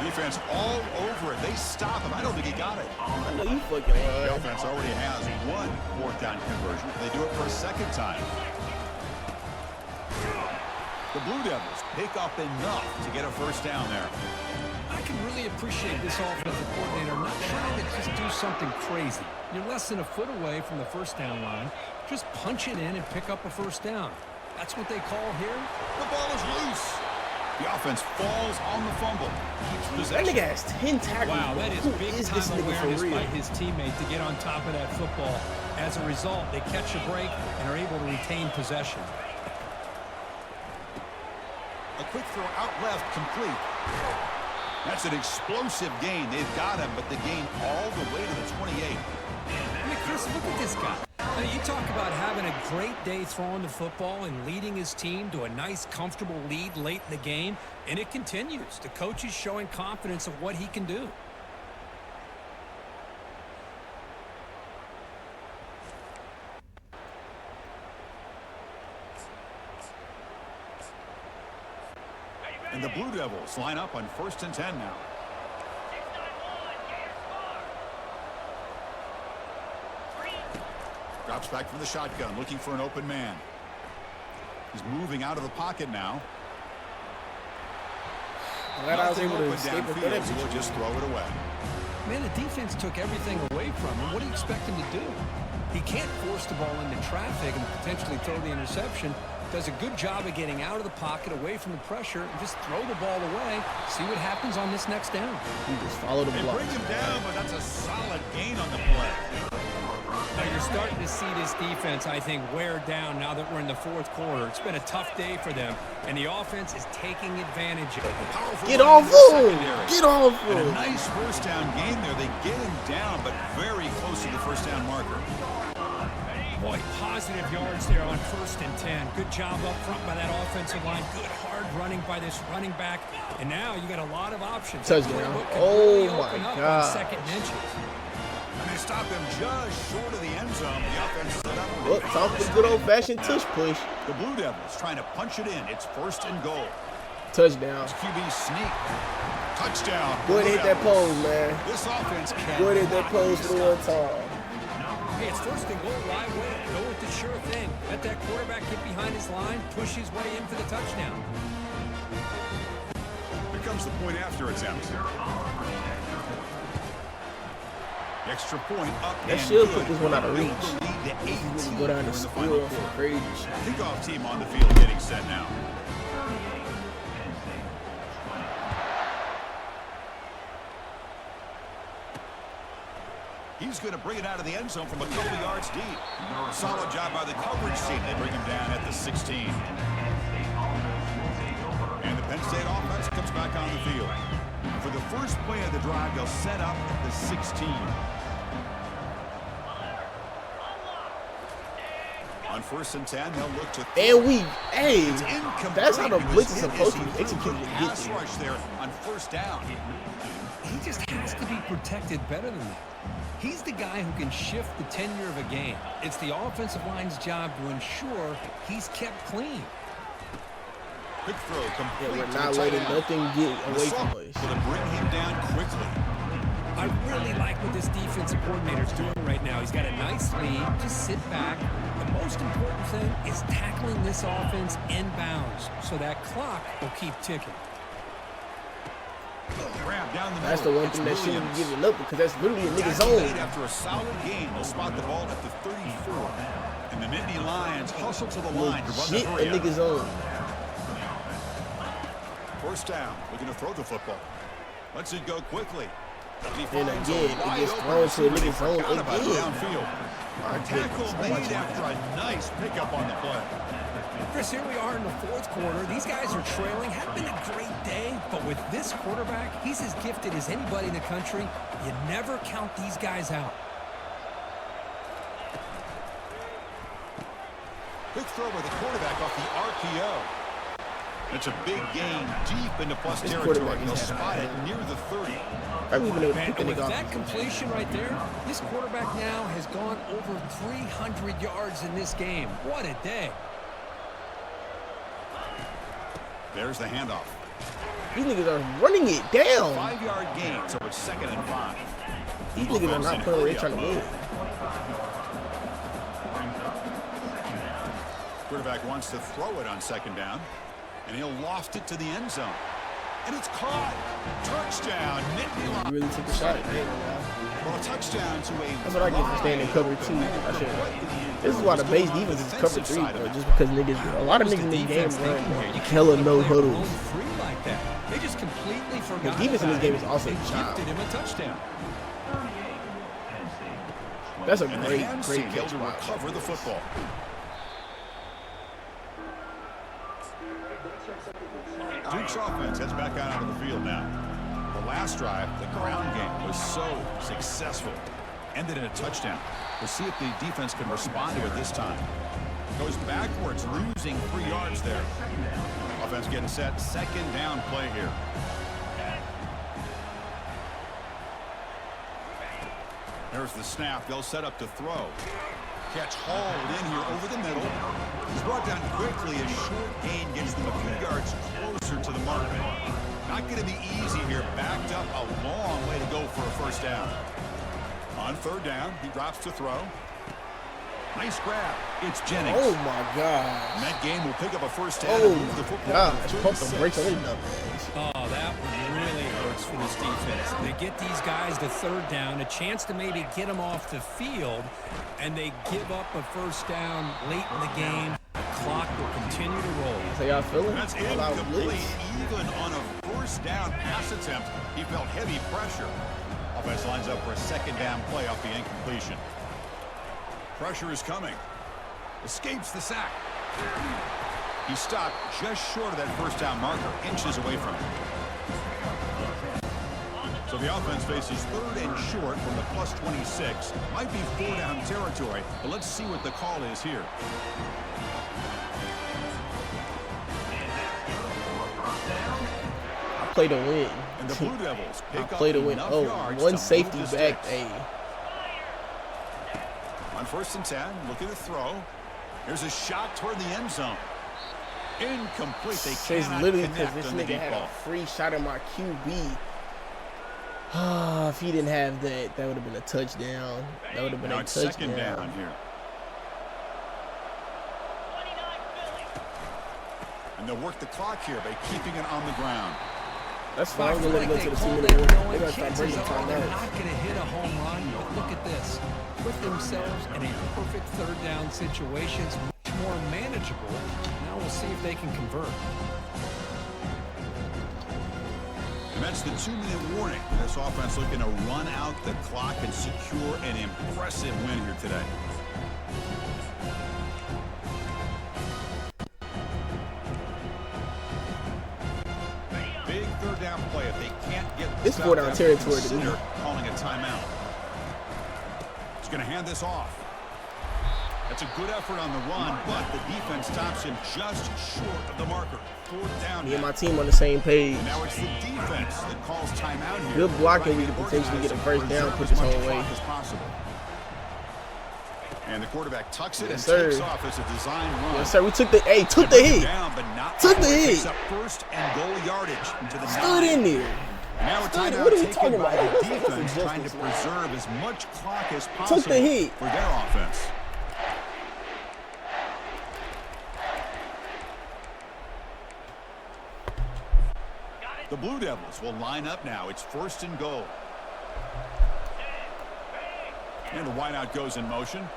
Defense all over it. They stop him. I don't think he got it. I know you fucking The lying. offense already has one fourth down conversion. They do it for a second time. The Blue Devils pick up enough to get a first down there. I can really appreciate this offensive coordinator not trying to just do something crazy. You're less than a foot away from the first down line. Just punch it in and pick up a first down. That's what they call here. The ball is loose. The offense falls on the fumble. Keeps That possession. nigga has 10 tackles. Wow, that is Who big is time this nigga awareness for real? by his teammate to get on top of that football. As a result, they catch a break and are able to retain possession. A quick throw out left, complete. That's an explosive gain. They've got him, but the gain all the way to the 28. I mean, Chris, look at this guy. I mean, you talk about having a great day throwing the football and leading his team to a nice, comfortable lead late in the game, and it continues. The coach is showing confidence of what he can do. And the Blue Devils line up on 1st and 10 now. Drops back from the shotgun, looking for an open man. He's moving out of the pocket now. Glad I was Nothing able to open escape with downfield, that. so we'll just throw it away. Man, the defense took everything away from him. What do you expect him to do? He can't force the ball into traffic and potentially throw the interception. Does a good job of getting out of the pocket, away from the pressure, and just throw the ball away. See what happens on this next down. He just followed the They block. bring him down, but that's a solid gain on the play. Now you're starting to see this defense, I think, wear down now that we're in the fourth quarter. It's been a tough day for them, and the offense is taking advantage of it. Powerful Get run off in the him! secondary. Get off And a him! nice first down gain there. They get him down, but very close to the first down marker. Boy, positive yards there on 1st and 10. Good job up front by that offensive line. Good hard running by this running back. And now you got a lot of options. Touchdown. Playbook can Oh, really my open up God. on 2nd and inches. And they stop him just short of the end zone. The offense set up. Well, talk the good old-fashioned tush push. The Blue Devils trying to punch it in. It's 1st and goal. Touchdown. QB sneak. Touchdown. Go ahead and hit that Blue pose, Devils. man. This offense can. Go ahead and hit that pose for the one time. Hey, it's 1st and goal right away. Go with the sure thing. Let that quarterback get behind his line, push his way in for the touchdown. Here comes the point after attempt. Extra point up That and should good. put this one out of reach. The lead to 18 Go down here and in the final score for quarter. crazy. Kickoff team on the field getting set now. He's going to bring it out of the end zone from a couple yards deep. Solid job by the coverage team. They bring him down at the 16. And the Penn State offense comes back on the field. For the first play of the drive, they'll set up at the 16. On 1st and 10, they'll look to throw. And hey, that's how the blitz is supposed to be executed to get Pass there. rush there on 1st down. He just has to be protected better than that. He's the guy who can shift the tenure of a game. It's the offensive line's job to ensure he's kept clean. Quick throw complete. Yeah, we're to not the letting tight end. nothing get away from us. Going to bring him down quickly. I really like what this defensive coordinator's doing right now. He's got a nice lead. Just sit back. The most important thing is tackling this offense inbounds so that clock will keep ticking. Grab down the That's the middle. one thing It's that shouldn't be Williams. giving up because that's literally a nigga Tackle zone. made after a solid game. They'll spot the ball at the 34. And the Nittany Lions hustle to the line to run the Legit a hurry up. nigga zone. 1st down. Looking to throw the football. Lets it go quickly. And again, it gets thrown to a nigga zone again. Downfield. My A tackle goodness, I'm made watching after a nice pickup on the play. Chris, here we are in the 4th quarter. These guys are trailing. Had been a great day, but with this quarterback, he's as gifted as anybody in the country. You never count these guys out. Quick throw by the quarterback off the RPO. That's a big gain deep into plus This territory. quarterback is They'll having spot a it near the 30. I've even able to Man, pick the and with nigga that off. completion right there, this quarterback now has gone over 300 yards in this game. What a day. There's the handoff. These niggas are running it down. 5-yard gain, so it's 2nd and 5. These niggas are not playing where they're trying to win. Quarterback wants to throw it on 2nd down, and he'll loft it to the end zone. And it's caught. Touchdown. Nittany He Lions. really took a shot. Man. Well, a touchdown to a That's what I get for staying in cover 2. I should. This is why the base defense is cover 3, bro. Just because niggas, a lot of niggas in this game run hella no huddles. Free like that. They just completely forgot. defense in this about game it. is also They child. gifted him a touchdown. That's a And the great hands team able catch to by recover the football. Duke's offense heads back out onto the field now. The last drive, the ground game, was so successful. Ended in a touchdown. We'll see if the defense can respond to it this time. Goes backwards, losing 3 yards there. Offense getting set. 2nd down play here. There's the snap. They'll set up to throw. Catch hauled in here over the middle. He's brought down quickly. A short gain gets them a few yards closer to the mark. Not going to be easy here. Backed up a long way to go for a 1st down. On 3rd down, he drops to throw. Nice grab. It's Jennings. Oh my god. And that game will pick up a 1st down. Oh and move the my football gosh. to Pump the 36. brakes on these numbers. Oh, that one really hurts for this defense. They get these guys to 3rd down, a chance to maybe get them off the field, and they give up a 1st down late in the game. The clock will continue to roll. So y'all feeling? That's All out incomplete. blitz. Even on a 1st down pass attempt, he felt heavy pressure. Offense lines up for a 2nd down play off the incompletion. Pressure is coming. Escapes the sack. He stopped just short of that 1st down marker, inches away from it. So the offense faces 3rd and short from the plus 26. Might be 4 down territory, but let's see what the call is here. I play to win. And the Blue Devils I pick up play to win. enough Oh, yards one to safety move the back. sticks. Hey. On 1st and 10, looking to throw. Here's a shot toward the end zone. Incomplete. They It's cannot literally because connect this on the nigga deep had ball. a free shot at my QB. If he didn't have that, that would have been a touchdown. That would have been Now a it's touchdown. 2nd down here. And they'll work the clock here by keeping it on the ground. That's fine. I I'm feel gonna like go they to the told 2-minute them, warning. knowing They're gonna start chances breaking are they're timeouts. not going to hit a home run. But look at this. Put themselves in a perfect third down situation. It's much more manageable. Now we'll see if they can convert. And that's the 2-minute warning. This offense looking to run out the clock and secure an impressive win here today. Big third down play. If they can't get This 4-down territory to me. Calling a timeout. He's going to hand this off. That's a good effort on the run, but the defense stops him just short of the marker. 4th down. Me and my team on the same page. And now it's the defense that calls timeout here. Good blocking, we could potentially get a first down, put this whole way. As possible. And the quarterback tucks it Yes, and sir. takes off as a design run. Yes, sir. We took the took the hit. Down, but not Took the hit. Picks up first and goal yardage into the Stood 9. in there. And now a Stood- timeout what are we taken talking by about? the That's defense, trying to injustice, man. preserve as much clock as possible Took the hit. for their offense. The Blue Devils will line up now. It's 1st and goal. And the wideout goes in motion.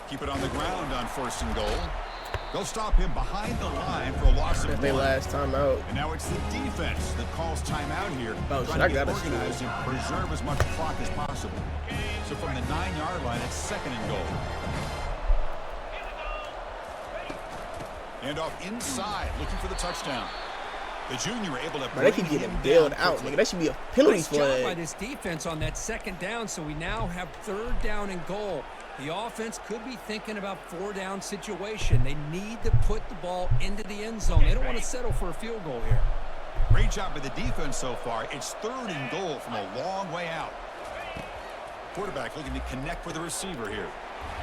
Keep it on the ground on 1st and goal. They'll stop him behind the line for a loss of That's their 1. last timeout. And now it's the defense that calls timeout here. Oh, shit, trying I to get gotta organized and preserve as much clock as possible. So from the 9-yard line, it's 2nd and goal. And off inside, looking for the touchdown. The junior able to But they keep getting bailed out, nigga. That should be a penalty Nice job by flag. this defense on that 2nd down, so we now have 3rd down and goal. The offense could be thinking about 4-down situation. They need to put the ball into the end zone. They don't want to settle for a field goal here. Great job by the defense so far. It's 3rd and goal from a long way out. Quarterback looking to connect with the receiver here.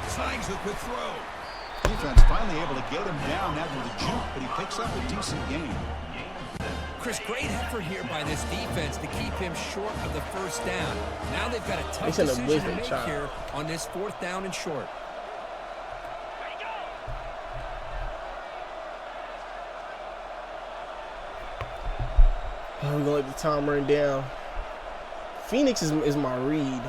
Snags the quick throw. Defense finally able to get him down after the juke, but he picks up a decent gain. Chris, great effort here by this defense to keep him short of the 1st down. Now they've got a tough They sent a decision blitz to and make chop. here on this 4th down and short. Oh, we're gonna let the time run down. Phoenix is my read.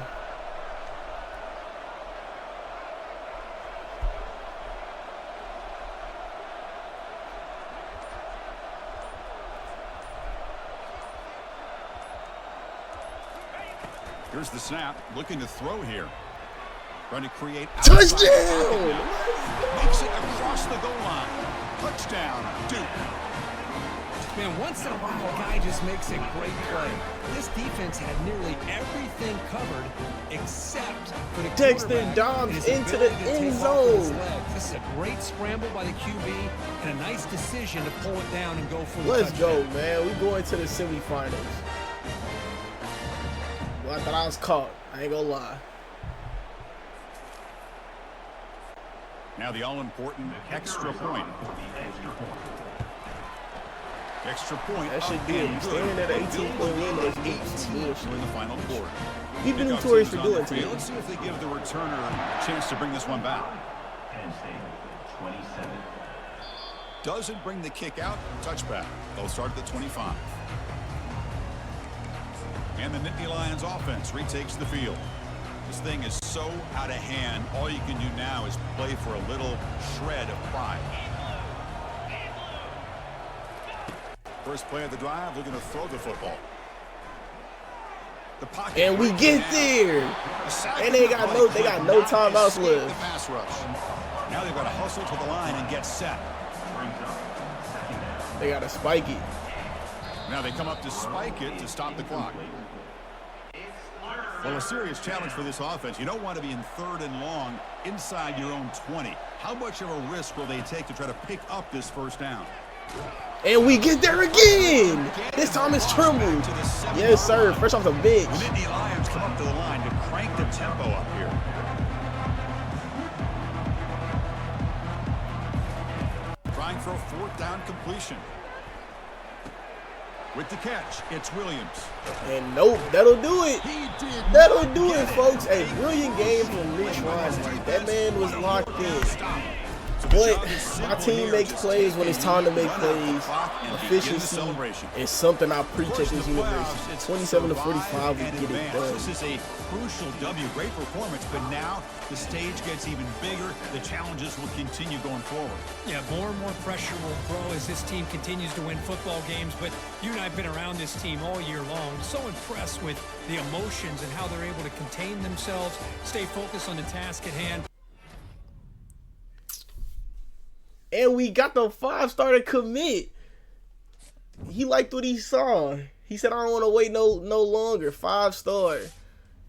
Here's the snap, looking to throw here. Trying to create Touchdown! Makes it across the goal line. Touchdown, Duke. Man, once in a while, a guy just makes a great play. This defense had nearly everything covered except for the Dexter quarterback Dobbs and his into the ability to end take off with his zone. legs. This is a great scramble by the QB and a nice decision to pull it down and go for the Let's touchdown. go, man. We going to the semifinals. Well, I thought I was caught. I ain't gonna lie. Now the all-important extra point. Extra point. That should up be it. and Standing good. at an 18-point win, but it's 18 in the final quarter. We've been Kickoff notorious team's for on doing the field. to Let's see if they give the returner a chance to bring this one back. Doesn't bring the kick out. Touchback. They'll start at the 25. And the Nittany Lions offense retakes the field. This thing is so out of hand. All you can do now is play for a little shred of pride. First play of the drive, looking to throw the football. The pocket And we get down. there. A sack And they in the got play no- they could got no not timeouts escape left. the pass rush. Now they've got to hustle to the line and get set. They gotta spike it. Now they come up to spike it to stop the clock. Well, a serious challenge for this offense. You don't want to be in 3rd and long inside your own 20. How much of a risk will they take to try to pick up this 1st down? And we get there again. This time it's Trimble. Yes, sir. Fresh off the bench. The Nittany Lions come up to the line to crank the tempo up here. Trying for a 4th down completion. With the catch, it's Williams. And nope, that'll do it. He did. That'll do it, folks. A brilliant game from Rich Ryan. That man was locked in. But my team makes plays when it's time to make plays. Efficiency is something I preach at this university. 27-45, we get it done. This is a crucial W. Great performance, but now the stage gets even bigger. The challenges will continue going forward. Yeah, more and more pressure will grow as this team continues to win football games. But you and I have been around this team all year long. So impressed with the emotions and how they're able to contain themselves, stay focused on the task at hand. And we got the 5-star to commit. He liked what he saw. He said, I don't want to wait no longer. 5-star.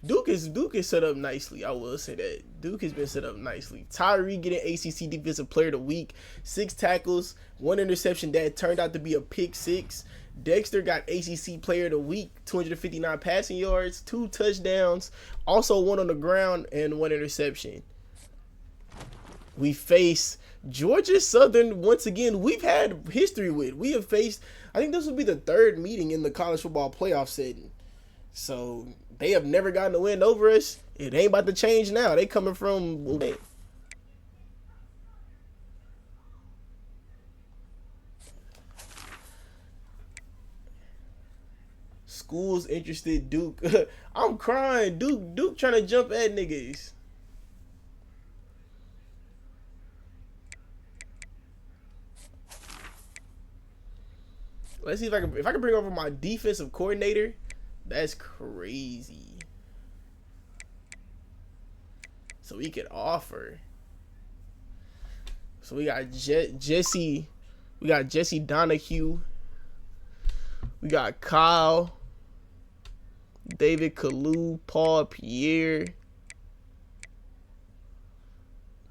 Duke is set up nicely. I will say that. Duke has been set up nicely. Tyree getting ACC Defensive Player of the Week. 6 tackles, 1 interception that turned out to be a pick 6. Dexter got ACC Player of the Week. 259 passing yards, 2 touchdowns. Also 1 on the ground and 1 interception. We face Georgia Southern once again. We've had history with. We have faced, I think this will be the 3rd meeting in the college football playoff setting. So they have never gotten a win over us. It ain't about to change now. They coming from schools interested. Duke. I'm crying. Duke trying to jump at niggas. Let's see if I can bring over my defensive coordinator. That's crazy. So we could offer. So we got Jesse. We got Jesse Donahue. We got Kyle, David Kalu, Paul Pierre,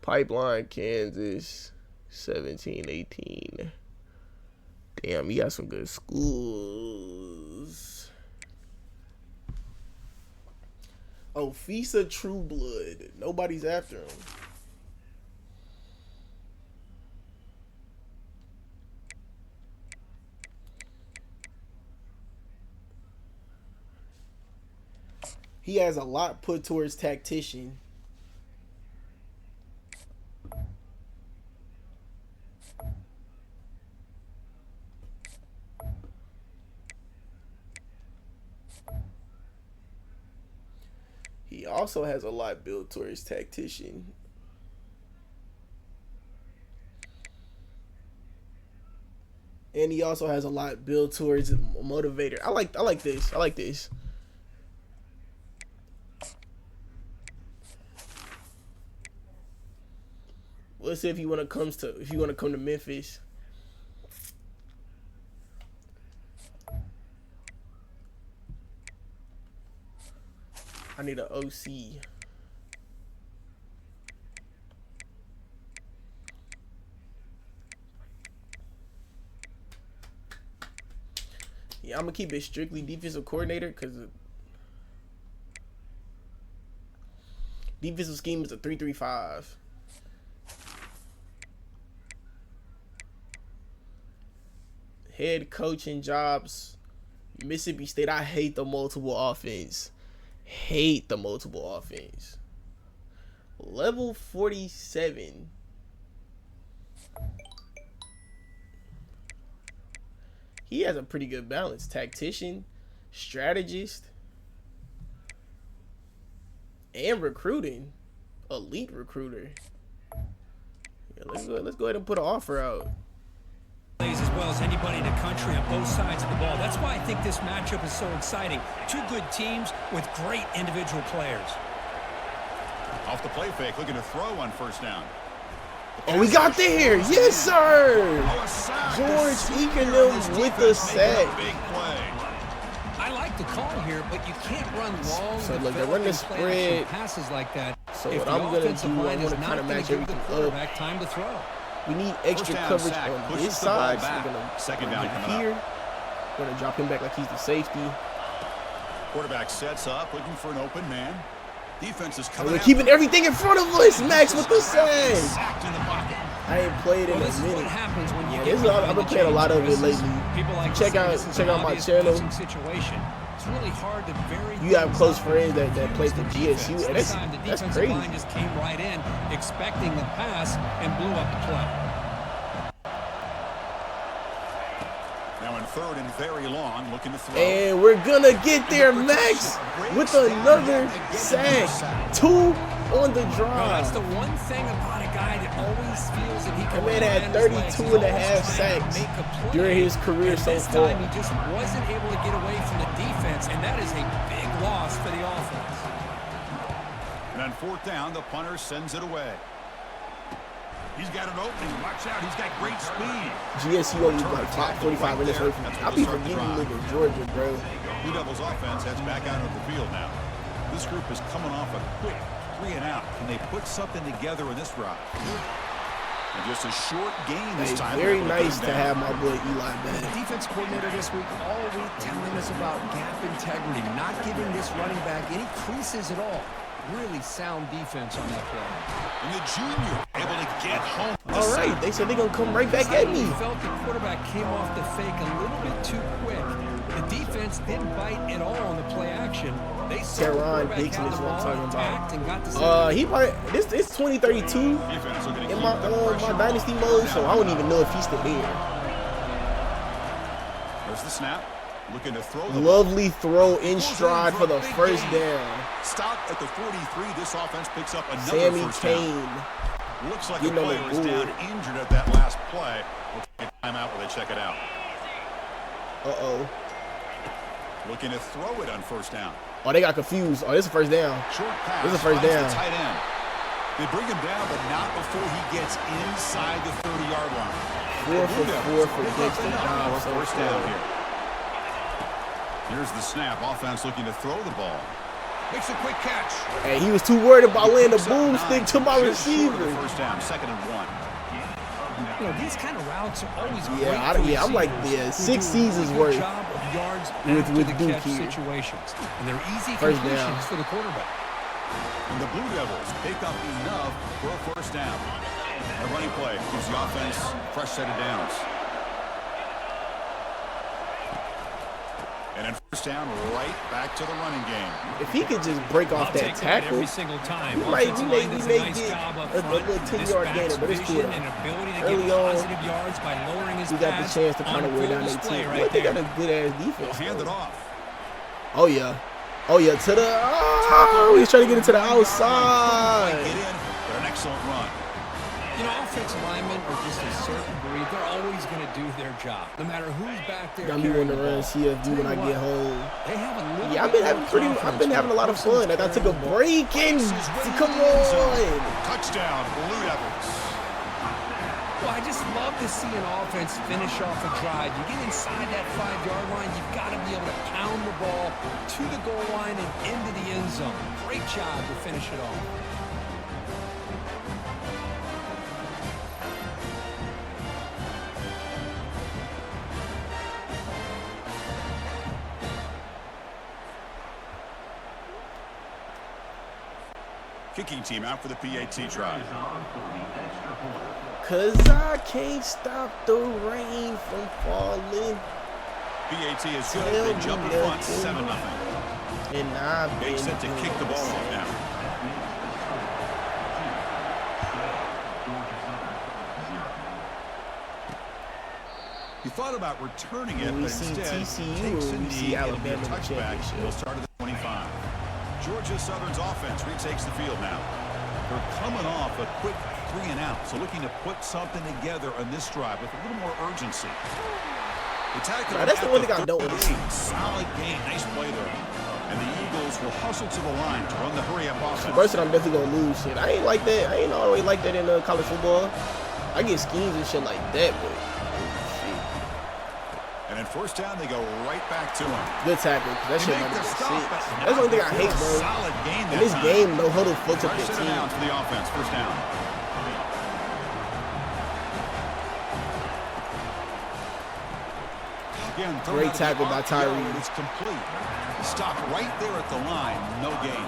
Pipeline, Kansas, 17-18. Damn, he got some good schools. Oh, FISA True Blood. Nobody's after him. He has a lot put towards tactician. He also has a lot built towards tactician. And he also has a lot built towards motivator. I like this. I like this. Let's see if you want to come to Memphis. I need an OC. Yeah, I'm gonna keep it strictly defensive coordinator because defensive scheme is a 3-3-5. Head coaching jobs, Mississippi State. I hate the multiple offense. Hate the multiple offense. Level 47. He has a pretty good balance. Tactician, strategist, and recruiting. Elite recruiter. Yeah, let's go ahead and put an offer out. Plays as well as anybody in the country on both sides of the ball. That's why I think this matchup is so exciting. 2 good teams with great individual players. Off the play fake, looking to throw on first down. Oh, we got there. Yes, sir. George Eakin them with the sack. Big play. I like the call here, but you can't run long. So look, they're running the spread. Passes like that. So what I'm gonna do, I want to kind of match everything up. Time to throw. We need extra coverage on this side. So we're gonna second down here. We're gonna drop him back like he's the safety. Quarterback sets up, looking for an open man. Defense is coming. We're keeping everything in front of us. Max with the sack. Sacked in the pocket. I ain't played in a This is what minute. happens when you I've been playing a lot of it lately. People like Check out my channel. Situation. It's it's really hard to vary. You have close friends that play for GSU, and This time the that's defensive crazy. line just came right in, expecting the pass, and blew up the play. Now in third and very long, looking to throw. And we're gonna get there, Max, with another sack. 2 on the No, drive. that's the one thing about a guy that always feels that he can. That man had 32 and a half sacks during his career so this far. time he just wasn't able to get away from the defense, and that is a big loss for the offense. And on fourth down, the punter sends it away. He's got an opening. Watch out. He's got great speed. GSU only like 45 minutes away from me. I'll be forgetting you live in Georgia, bro. Blue Devils offense heads back out of the field now. This group is coming off a quick 3 and out. Can they put something together in this drive? And just a short game this time. Very nice to have my boy Eli The back. defense coordinator this week all week telling us about gap integrity, not giving this running back any creases at all. Really sound defense on that play. And the junior able to get home. All right, they said they're going to come right back at me. Felt the quarterback came off the fake a little bit too quick. The defense didn't bite at all on the play action. They saw the Teron quarterback Dixon had is the what I'm ball talking intact and got to about. He probably it's 2032 Defense looking to in keep my the pressure my Dynasty on. mode, so I don't even know if he's still there. There's the snap. Looking to throw the Lovely throw in stride for the first down. Stop at the 43. This offense picks up another Sammy first down. Kane. Looks like Getting the on the player is down board. injured at that last play. We'll take a timeout while they check it out. Uh-oh. Looking to throw it on first down. Oh, they got confused. Oh, this is a first down. Short pass. This is a first finds down. the tight end. They bring him down, but not before he gets inside the 30-yard line. 4 for 4 for Pick up Dexter enough Dobbs. for first down here. Here's the snap. Offense looking to throw the ball. Makes a quick catch. Hey, he was too worried about laying the Picks up 9, boomstick to my just short of the receiver. First down, 2nd and 1. You know, these kind of routes are always great Yeah, for I'm like, receivers who 6 do a seasons really good worth job of yards with after the Duke catch here. situations, and they're easy First down. completions for the quarterback. And the Blue Devils pick up enough for a first down. A running play gives the offense a fresh set of downs. And then first down, right back to the running game. If he could just break off I'll that take that tackle, every single time. we may Offensive line does a nice get job up a front. little This 10-yard back's gainer, but it's cool. vision and ability to Early get on, positive yards by lowering his we got the pass chance to on kind of full wear down their display team. right But they there. got a good-ass They'll defense. hand it though. off. Oh, yeah. Oh, yeah, to the... Oh, he's trying to get it to the Get outside. in, but an excellent run. You know, offensive linemen are just a certain breed. They're always going to do their job, no matter who's back there. Got me carrying wanting to the run ball. CFP when I Tell you get what, home. They have a little Yeah, bit more I've been having a lot of confidence fun. Like, I took a carrying the ball. break and come on. Touchdown, Blue Devils. Well, I just love to see an offense finish off a drive. You get inside that 5-yard line, you've got to be able to pound the ball to the goal line and into the end zone. Great job to finish it off. Kicking team out for the PAT try. Cause I can't stop the rain from falling. PAT is good. Tell They me jump in front, nothing. 7-0. And I've They been set to doing kick the ball off now. He thought about returning it, When we but see instead TCU takes or a we knee. see It'll be a Alabama in the touchback. championship. He'll start at the 25. Georgia Southern's offense retakes the field now. They're coming off a quick 3 and out, so looking to put something together on this drive with a little more urgency. That's the one thing I don't want to see. Solid game, nice play there. And the Eagles will hustle to the line to run the hurry-up offense. First, I'm definitely gonna lose. Shit, I ain't like that. I ain't always like that in college football. I get schemes and shit like that, but shit. And in first down, they go right back to him. Good tackle. 'Cause that They shit make might the have stop, been but 6. not That's the only thing I before hate, a bro. solid game In that this time. game, no huddle fucks up First your and team. down for the offense, first down. Again, thrown Great out of the tackle by RPO, Tyree. It's complete. Stopped right there at the line, no gain.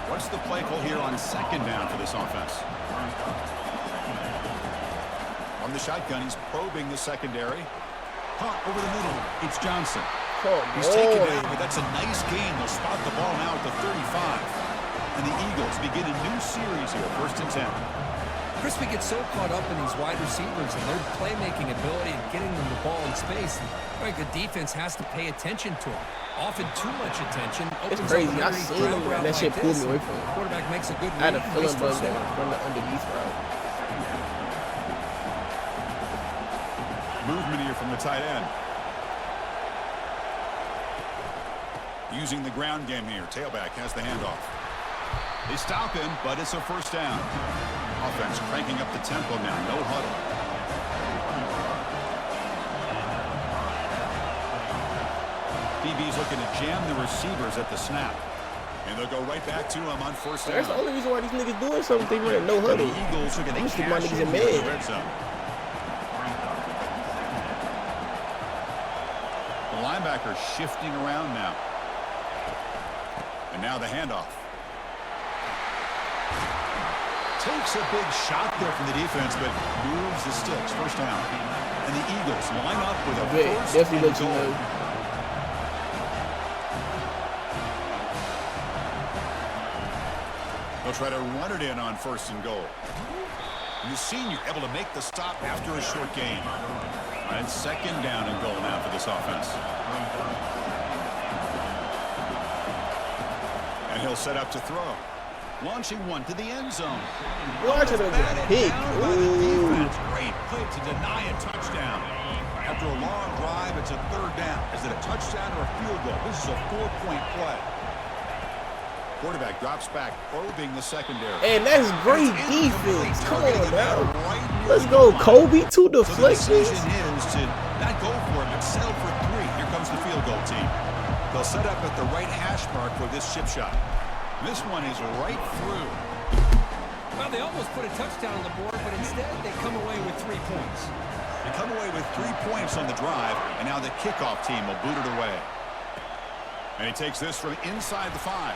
What's the play call here on second down for this offense? On the shotgun, he's probing the secondary. Caught over the middle. It's Johnson. He's taken down, but that's a nice gain. They'll spot the ball now at the 35. And the Eagles begin a new series here, 1st and 10. Chris, we get so caught up in these wide receivers and their playmaking ability and getting them the ball in space. And the defense has to pay attention to them. Often too much attention. It's crazy. I seen him, and that shit pulled me away from him. Quarterback makes a good I had a read, feeling waits about for that from the underneath route. Movement here from the tight end. Using the ground game here. Tailback has the handoff. They stop him, but it's a 1st down. Offense cranking up the tempo now. No huddle. DB's looking to jam the receivers at the snap. And they'll go right back to him on 1st down. That's the only reason why these niggas doing something. They run no huddle. The Eagles are going to my cash niggas in are here in the mad. red zone. The linebacker shifting around now. And now the handoff. Takes a big shot there from the defense, but moves the sticks. 1st down. And the Eagles line up with a first definitely and let you goal. know. They'll try to run it in on 1st and goal. And the senior able to make the stop after a short gain. And 2nd down and goal now for this offense. And he'll set up to throw. Launching one to the end zone. Watch it again. Pick. Great play to deny a touchdown. After a long drive, it's a 3rd down. Is it a touchdown or a field goal? This is a 4-point play. Quarterback drops back, probing the secondary. And that's great defense. Come on now. Let's go, Kobe. 2 deflections. So the decision is to not go for it, but settle for 3. Here comes the field goal team. They'll set up at the right hash mark for this chip shot. This one is right through. Well, they almost put a touchdown on the board, but instead they come away with 3 points. They come away with 3 points on the drive, and now the kickoff team will boot it away. And he takes this from inside the 5.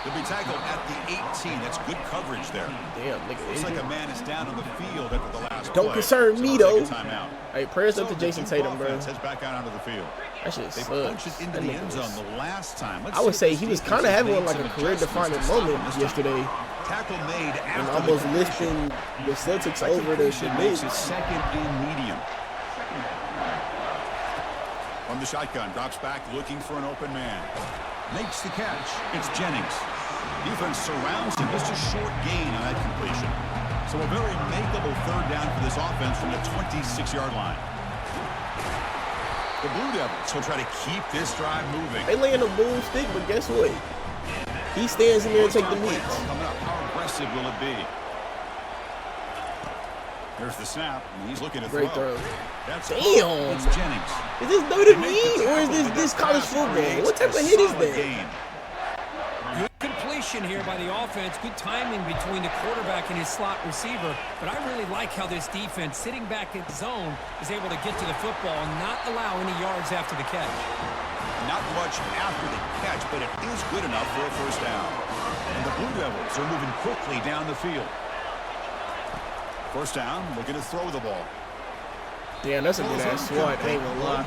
He'll be tackled at the 18. That's good coverage there. Damn, nigga. Looks like a man is down on the field after the last Don't play. concern me, though. Timeout. Hey, prayers up to Jason Tatum, bro. Heads back out onto the field. That shit They sucks. punched it into That the nigga end was- zone the last time. I would say he was kind of having one like a career-defining moment yesterday. Tackle made And after almost the lifting the Celtics over the makes Knicks. it 2nd and medium. From the shotgun, drops back looking for an open man. Makes the catch. It's Jennings. Defense surrounds him. Just a short gain on that completion. So a very makeable 3rd down for this offense from the 26-yard line. The Blue Devils will try to keep this drive moving. They laying a boomstick, but guess what? He stands in there and take the meat. Coming up, how aggressive will it be? There's the snap, and he's looking to Great throw. throw. That's Damn. It's Jennings. Is this dirty to me, or is this college football? What type of hit is that? Good completion here by the offense. Good timing between the quarterback and his slot receiver. But I really like how this defense, sitting back in zone, is able to get to the football and not allow any yards after the catch. Not much after the catch, but it is good enough for a 1st down. And the Blue Devils are moving quickly down the field. 1st down, looking to throw the ball. Damn, that's a good ass swat. I ain't gonna lie.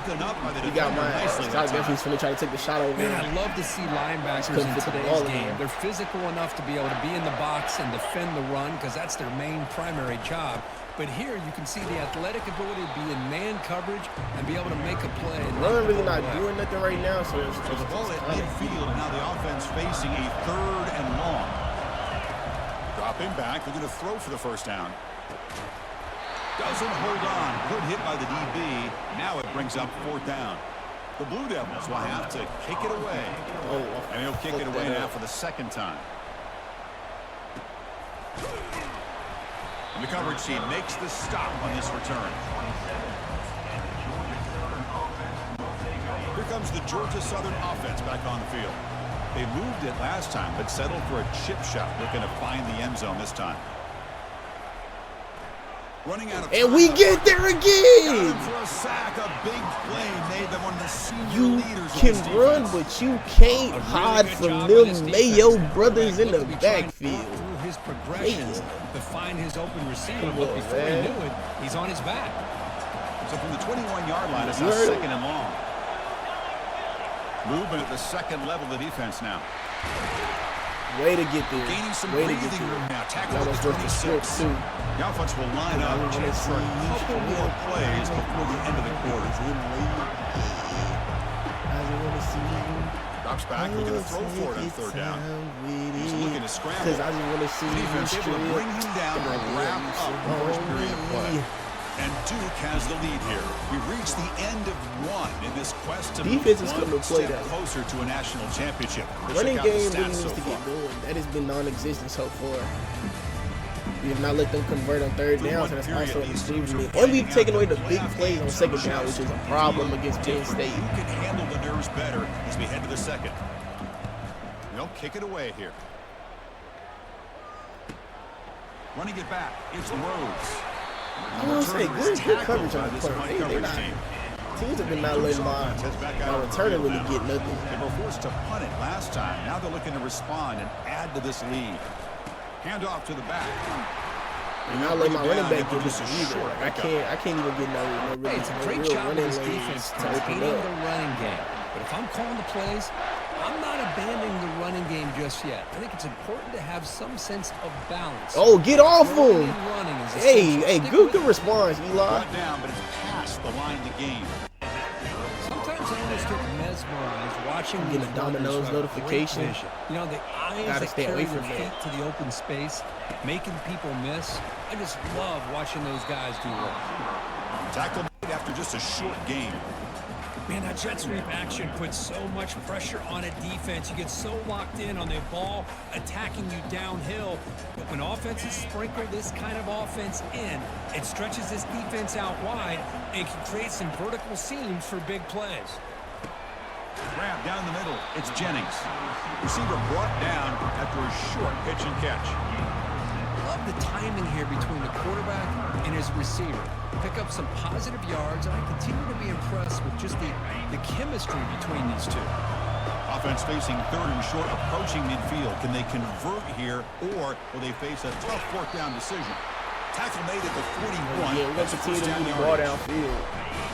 He got my ass. I definitely finna try to take the shot over Man, him. I love to see linebackers couldn't in fit the today's ball in game. there. They're physical enough to be able to be in the box and defend the run because that's their main primary job. But here you can see the athletic ability to be in man coverage and be able to make a play. Run really not doing nothing right now, so it's So the ball at midfield, and now the offense facing a 3rd and long. Dropping back, looking to throw for the 1st down. Doesn't hold on. Good hit by the DB. Now it brings up 4th down. The Blue Devils will have to kick it away. Oh, And he'll kick it away now for the 2nd time. And the coverage team makes the stop on this return. Here comes the Georgia Southern offense back on the field. They moved it last time, but settled for a chip shot, looking to find the end zone this time. Running out of time. and we get there again. For a sack, a big play made them one of the senior You leaders can of this run, defense. but you can't hide from them Mayo brothers in the backfield. Through his progressions to find his open receiver, Come but on, before man. he knew it, he's on his back. So from the 21-yard line, it's You now heard it. 2nd and long. Movement at the second level of the defense now. Way to get there. Gaining some Way to breathing get there. room now. Tackle That at was the worth the script 26. too. The offense will line up. Chance for a couple more plays before the end of the quarter. Drops back, looking to throw for it on third down. He's looking to scramble. Because I just want to see The defense able to bring him down to wrap up the first period of play. And Duke has the lead here. We've reached the end of one in this quest to Defense is move coming to one play step that. closer to a national championship. Let's Running check out the game stats really needs so to get far. going. That has been non-existent so far. We have not let them convert on third down, so that's also improving it. And we've taken away the big plays on second down, which is a problem against Penn State. Who can handle the nerves better as we head to the second? They'll kick it away here. Running it back, it's Rhodes. I want to say, good coverage on the corner. Teams have been not letting my returner really get nothing. They were forced to punt it last time. Now they're looking to respond and add to this lead. Hand off to the back. And not let my running back get this either. Like, I can't even get no really. Hey, it's a great job of this defense containing the running game. But if I'm calling the plays, I'm not abandoning the running game just yet. I think it's important to have some sense of balance. Oh, get off him! Hey, Good response, Eli. Brought down, but it's past the line of the game. Sometimes I almost get mesmerized watching Get a these Domino's runners who have notification. great vision. You know, the eyes Gotta that stay carry away from their feet that. to the open space, making people miss. I just love watching those guys do work. Tackle made after just a short game. Man, that jet sweep action puts so much pressure on a defense. You get so locked in on the ball attacking you downhill. But when offenses sprinkle this kind of offense in, it stretches this defense out wide and can create some vertical seams for big plays. Grab down the middle. It's Jennings. Receiver brought down after a short pitch and catch. Love the timing here between the quarterback and his receiver. Pick up some positive yards, and I continue to be impressed with just the chemistry between these two. Offense facing third and short, approaching midfield. Can they convert here, or will they face a tough fourth down decision? Tackle made at the 41. Yeah, we're going to continue to move the ball downfield.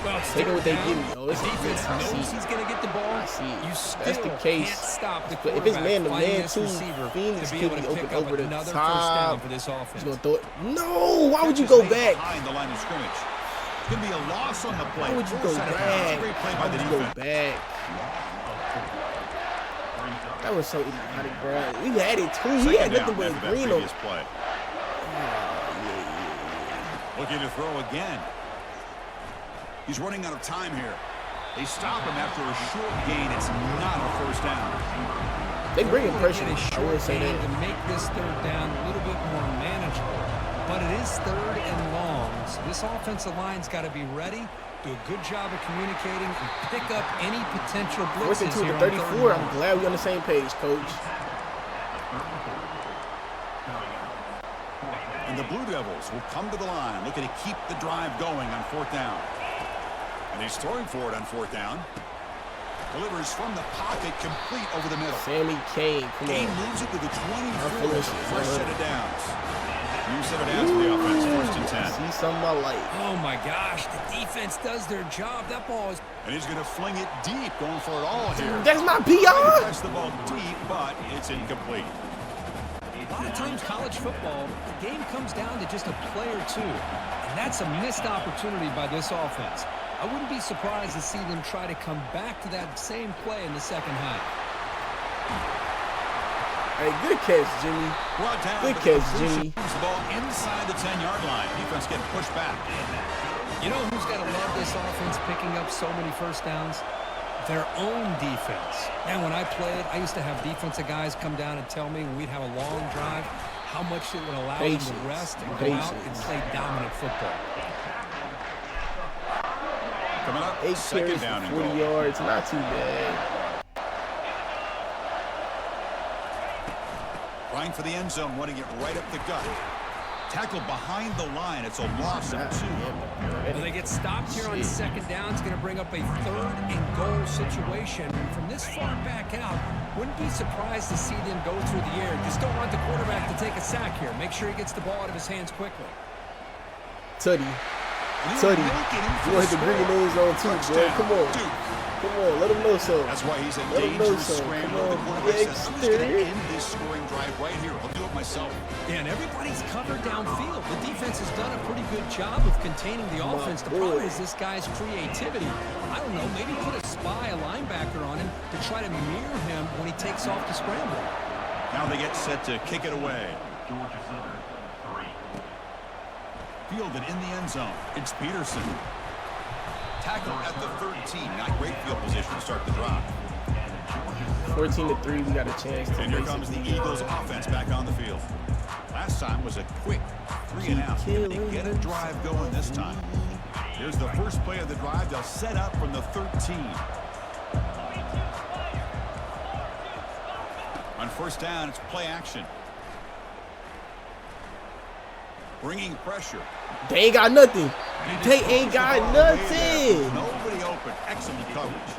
Well, Take it what they give me. Oh, the it's defense I see knows he's going to get the ball. I see it. You still That's the case. can't stop the If it's quarterback man-to-man, fighting this too, receiver Phoenix to be could able be to open pick up over the another top. first down for this He's offense. going to throw it. No! Why would you go back? Behind the line of scrimmage. It's going to be a loss on the play. Why would you go Force out of bounds. back? Great play Why by the would you go defense. back? That was so idiotic, bro. We had it too. He had nothing but a green on. Play. Looking to throw again. He's running out of time here. They stop him after a short gain. It's not a first down. They bringing pressure. Get a I short would say gain that. to make this third down a little bit more manageable. But it is third and long, so this offensive line's got to be ready, do a good job of communicating, and pick up any potential Fourth and blitzes 2 here to on third 34. and I'm long. glad we're on the same page, Coach. And the Blue Devils will come to the line, looking to keep the drive going on fourth down. And he's throwing for it on fourth down. Delivers from the pocket, complete over the middle. Sammy Kane, come Kane on. moves it to the 24. finish it. First set of downs. New set of downs for the offense, first and 10. See something I like. Oh my gosh, the defense does their job. That ball is And he's going to fling it deep, going for it all here. That's my He PR. pressed the ball deep, but it's incomplete. a lot of times college football, the game comes down to just a play or two. And that's a missed opportunity by this offense. I wouldn't be surprised to see them try to come back to that same play in the second half. Hey, good catch, Jimmy. Brought down, Good but catch, the Jimmy. moves the ball inside the 10-yard line. Defense getting pushed back. You know who's got to love this offense picking up so many first downs? Their own defense. And when I played, I used to have defensive guys come down and tell me when we'd have a long drive how much it would allow them to rest and go out and play dominant football. Coming up, 8 second carries down for and 40 goal. yards. Not too bad. Trying for the end zone, running it right up the gut. Tackled behind the line. It's a loss of 2. When they get stopped here on second down, it's going to bring up a third and goal situation. And from this far back out, wouldn't be surprised to see them go through the air. Just don't want the quarterback to take a sack here. Make sure he gets the ball out of his hands quickly. Tutty. Teddy, you want to hit the green end zone too, boy. Come on. Come on, let him know so. That's why he's a Let him know dangerous so. scrambler. Come The on, quarterback says, I'm just going to Dexter. end this scoring drive right here. I'll do it myself. Yeah, and everybody's covered downfield. The defense has done a pretty good job of containing the offense. The problem is this guy's creativity. I don't know, maybe put a spy, a linebacker on him to try to mirror him when he takes off the scramble. Now they get set to kick it away. Fielded in the end zone. It's Peterson. Tackle at the 13. Not great field position to start the drive. 14-3, we got a chance to And here comes the Eagles offense back on the field. Last time was a quick 3-and-out. They get a drive going this time. Here's the first play of the drive. They'll set up from the 13. On first down, it's play action. Bringing pressure. They ain't got nothing. They ain't got nothing. Nobody open. Excellent coverage.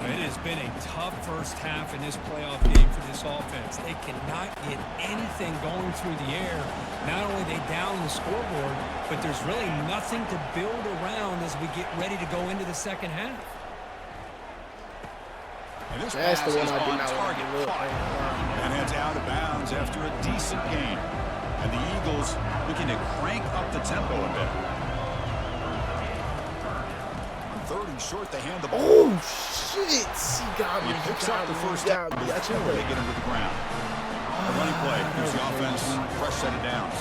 It has been a tough first half in this playoff game for this offense. They cannot get anything going through the air. Not only are they down the scoreboard, but there's really nothing to build around as we get ready to go into the second half. And this That's pass the one is I did on not want to target. give up. And heads out of bounds after a decent gain. And the Eagles looking to crank up the tempo a bit. On third and short, they hand the ball. Oh, shit. He got me. He picks up the first down. down. That's where they get him to the ground. A running play gives the offense a fresh set of downs.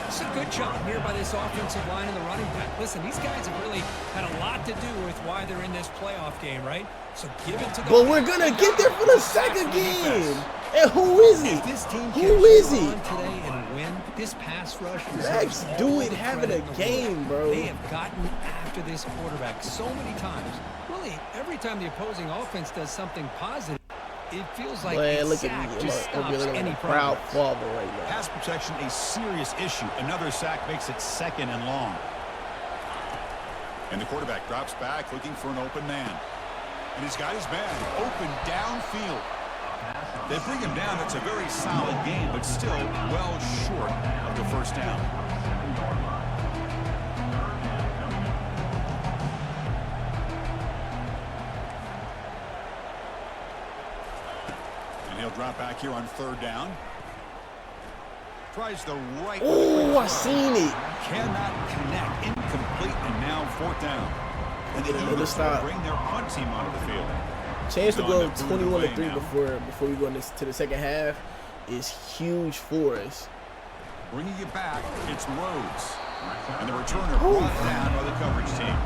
It's a good job here by this offensive line and the running back. Listen, these guys have really had a lot to do with why they're in this playoff game, right? So give it to them. But we're going to get there for the second game. And who is he? If this team Who is he? today and win, this pass rush Max, deserves do all it the having credit a in the game, world. bro. They have gotten after this quarterback so many times. Really, every time the opposing offense does something positive, it feels like Man, a look at sack me. just I'm stops looking any like a proud progress. father right now. Pass protection, a serious issue. Another sack makes it second and long. And the quarterback drops back looking for an open man. And he's got his man open downfield. They bring him down. It's a very solid game, but still well short of the first down. And he'll drop back here on third down. Tries the right. Oh, I seen it. Cannot connect. Incomplete, and now fourth down. And the Eagles stop. bring their punt team onto the field. Chance to He's go on the boot 21-3 away now. before we go to the second half is huge for us. Bringing it back, it's Rhodes. And the returner brought down by the coverage team.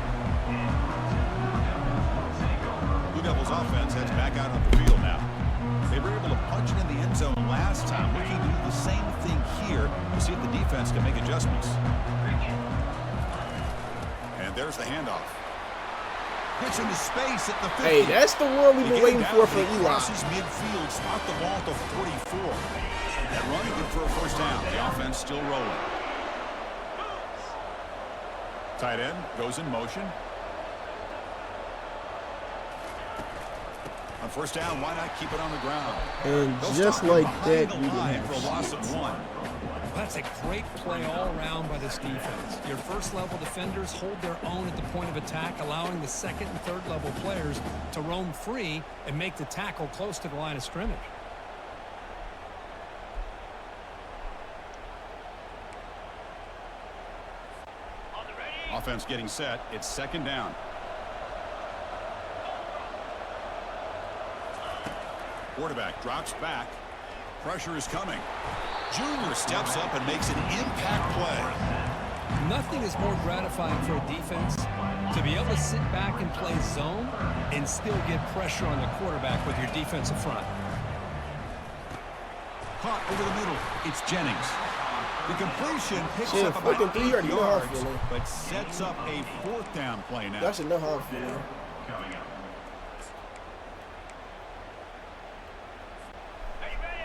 Blue Devils offense heads back out on the field now. They were able to punch it in the end zone last time, looking to do the same thing here to see if the defense can make adjustments. And there's the handoff. Gets into space at the 50. Hey, that's the one we've been waiting for He Eli. crosses midfield, spot the ball at the 44. That run good for a first down. The offense still rolling. Tight end goes in motion. On first down, why not keep it on the ground? And They'll just start like behind that, the we didn't line for a have loss of one. That's a great play all around by this defense. Your first-level defenders hold their own at the point of attack, allowing the second and third-level players to roam free and make the tackle close to the line of scrimmage. Offense getting set. It's second down. Quarterback drops back. Pressure is coming. Junior steps up and makes an impact play. Nothing is more gratifying for a defense to be able to sit back and play zone and still get pressure on the quarterback with your defensive front. Caught over the middle. It's Jennings. The completion picks Shit, up fourth about and 3 8 already, you know how I'm yards, feeling. but sets up a fourth down play now. Y'all should know how I'm feeling.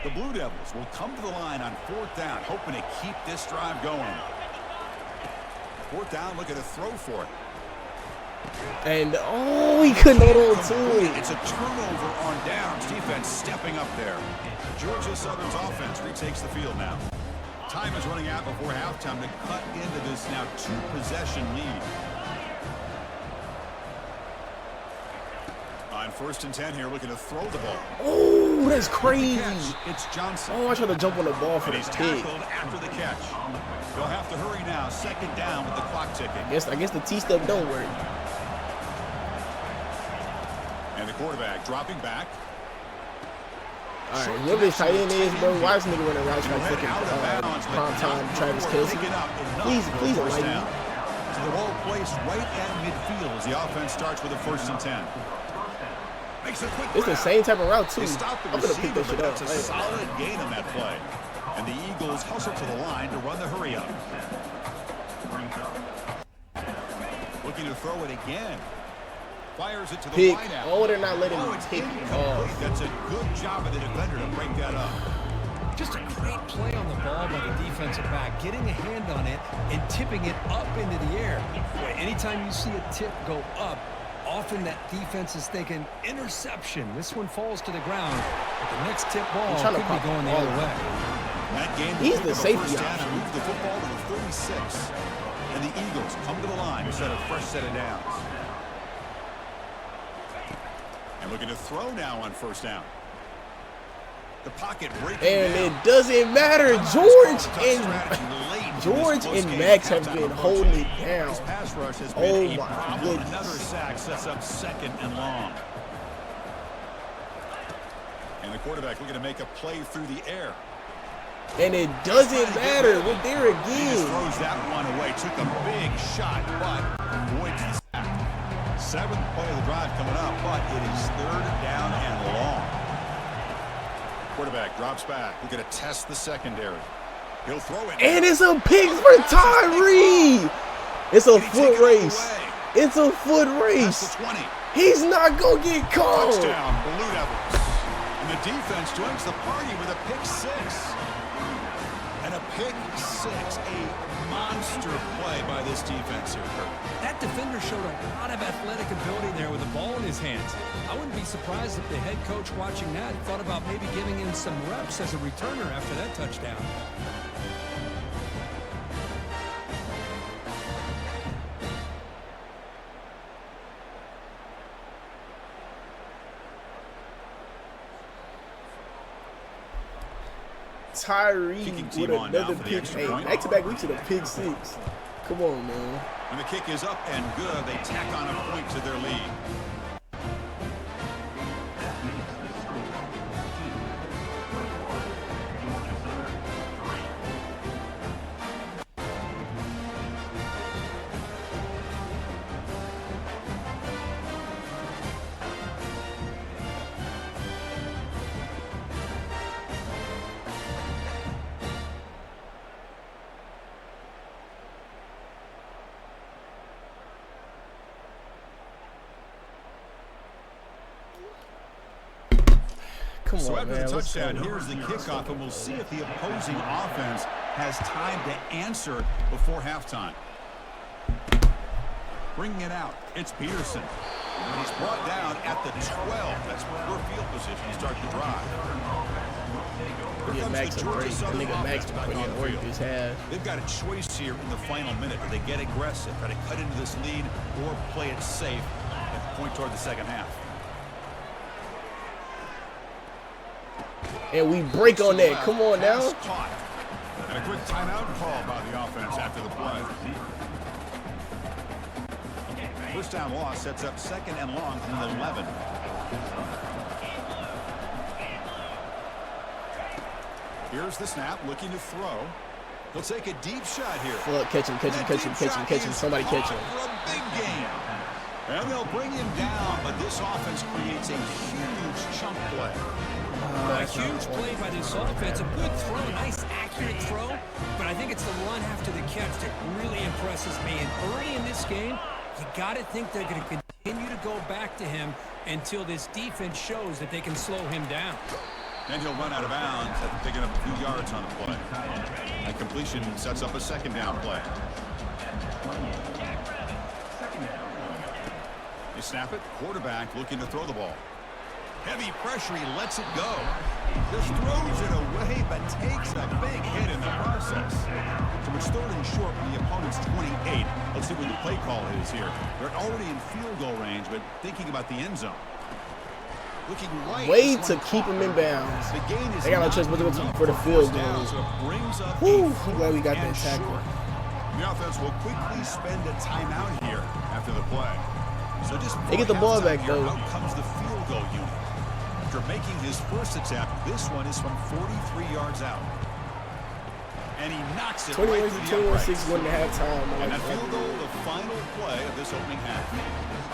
The Blue Devils will come to the line on fourth down, hoping to keep this drive going. Fourth down, looking to throw for it. And, oh, he couldn't hold on to it. It's a turnover on downs. Defense stepping up there. Georgia Southern's offense retakes the field now. Time is running out before halftime to cut into this now 2-possession lead. On 1st and 10 here, looking to throw the ball. Oh, that's crazy. It's Johnson. Oh, I tried to jump on the ball for the He's pick. tackled after the catch. They'll have to hurry now. 2nd down with the clock ticking. I guess the T-step don't work. And the quarterback dropping back. All right, whoever his tight end is, bro, why is nigga running routes like fucking prime time Travis Kelce? Please enlighten me. So the ball placed right at midfield as the offense starts with a 1st and 10. Makes a quick It's the same type of route too. They stop the I'm gonna pick receiver, that shit but up. that's a solid gain on that play. And the Eagles hustle to the line to run the hurry up. Looking to throw it again. Fires it to the Pick. wideout. Oh, they're not letting me It's pick incomplete. off. That's a good job of the defender to break that up. Just a great play on the ball by the defensive back, getting a hand on it and tipping it up into the air. Boy, anytime you see a tip go up, often that defense is thinking interception. This one falls to the ground, but the next tip ball could be going the other way. That game He's the safety down option. and move the football to the 36. And the Eagles come to the line to set a fresh set of downs. And looking to throw now on 1st down. The pocket breaking And down. it doesn't matter. George and Max have been holding it down. This pass rush has Oh been a my problem. goodness. Another sack sets up 2nd and long. And the quarterback looking to make a play through the air. And it doesn't matter. We're there He just again. throws that one away. Took a big shot, but avoids the sack. 7th play of the drive coming up, but it is 3rd down and long. Quarterback drops back. We're going to test the secondary. He'll throw it. And it's a pick for Tyree. It's a foot race. It's a foot race. That's the 20. He's not going to get caught. Touchdown, Blue Devils. And the defense joins the party with a pick 6. And a pick 6. A monster play by this defense here, Kurt. That defender showed a lot of athletic ability there with the ball in his hands. I wouldn't be surprised if the head coach watching that thought about maybe giving him some reps as a returner after that touchdown. Tyree Kicking with team on now another for the pick. extra Hey, point. back-to-back weeks of the pick 6. Come on, man. And the kick is up and good. They tack on a point to their lead. Come So on, after man. the Let's touchdown, go. here's the kickoff, and we'll see if the opposing offense has time to answer before halftime. Bringing it out, it's Peterson. And he's brought down at the 12. That's poor field position to start the drive. Here Yeah, comes Max the a Georgia break. That Southern nigga Max offense been back putting on in the work field. this half. They've got a choice here in the final minute. Do they get aggressive, try to cut into this lead, or play it safe and point toward the second half? And we break on that. Come on now. Pass caught. And a quick timeout call by the offense after the play. First down loss sets up 2nd and long from the 11. Here's the snap, looking to throw. He'll take a deep shot here. Fuck, catch him, catch him, catch him, catch him, catch him. Somebody catch him. For a big game. And they'll bring him down, but this offense creates a huge chunk play. A huge play by this offense. A good throw, nice accurate throw. But I think it's the run after the catch that really impresses me. And early in this game, you got to think they're going to continue to go back to him until this defense shows that they can slow him down. And he'll run out of bounds after picking up a few yards on the play. And completion sets up a 2nd down play. You snap it, quarterback looking to throw the ball. Heavy pressure, he lets it go. Just throws it away, but takes a big hit in the process. So it's 3rd and short from the opponent's 28. Let's see what the play call is here. They're already in field goal range, but thinking about the end zone. Looking right. Way to keep him in bounds. The gain is they got no choice but to go for the field goal. So it brings up Whew, I'm glad we got that tackle. The offense will quickly spend a timeout here after the play. So just they get the ball back, though. Out comes the field goal unit. After making his first attempt, this one is from 43 yards out. And he knocks it right through the uprights. 21-6 going to halftime. And that field goal, the final play of this opening half.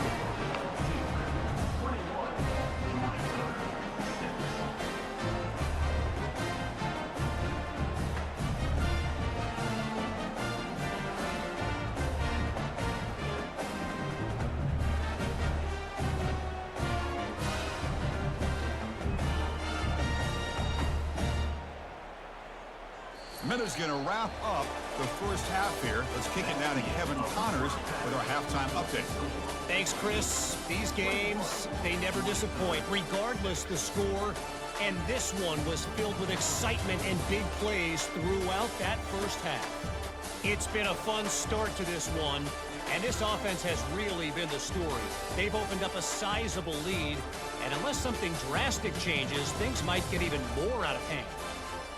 Minutes going to wrap up the first half here. Let's kick it down to Kevin Connors with our halftime update. Thanks, Chris. These games, they never disappoint, regardless the score. And this one was filled with excitement and big plays throughout that first half. It's been a fun start to this one, and this offense has really been the story. They've opened up a sizable lead, and unless something drastic changes, things might get even more out of hand.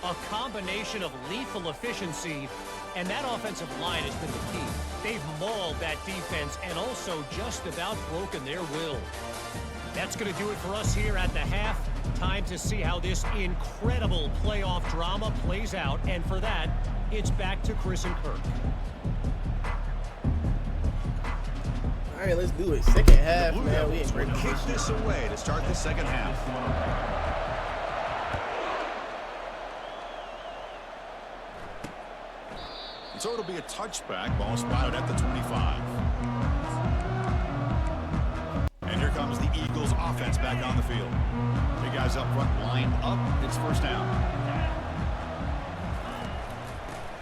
A combination of lethal efficiency, and that offensive line has been the key. They've mauled that defense and also just about broken their will. That's going to do it for us here at the half. Time to see how this incredible playoff drama plays out, and for that, it's back to Chris and Kirk. All right, let's do it. Second half, man. We ain't breaking kick this away to start the second half. So it'll be a touchback. Ball spotted at the 25. And here comes the Eagles offense back on the field. Big guys up front lined up. It's first down.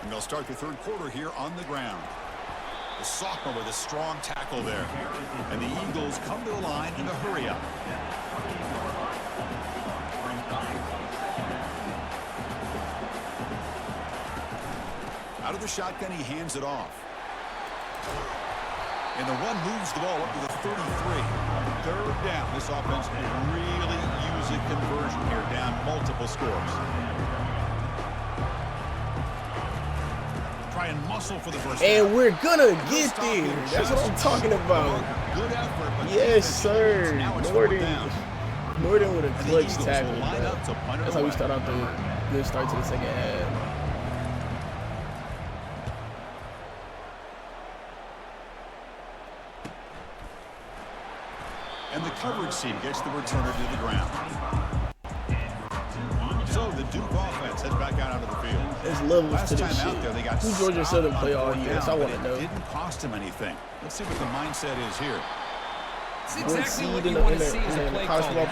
And they'll start the third quarter here on the ground. The sophomore with a strong tackle there. And the Eagles come to the line in a hurry up. Out of the shotgun, he hands it off. And the run moves the ball up to the 33. Third down. This offense will really use a conversion here, down multiple scores. Try and muscle for the first down. And we're gonna get there. That's what I'm talking about. Good effort, but yes, sir. Norton with a clutch tackle. That's how we start out the good start to the second half. And the coverage team gets the returner to the ground. So the Duke offense heads back out onto the field. There's levels Last to time this out shit. there, they got Who Georgia Southern play all year? That's all I want to know. It didn't cost them anything. Let's see what the mindset is here. It's exactly what you want to see as a play caller.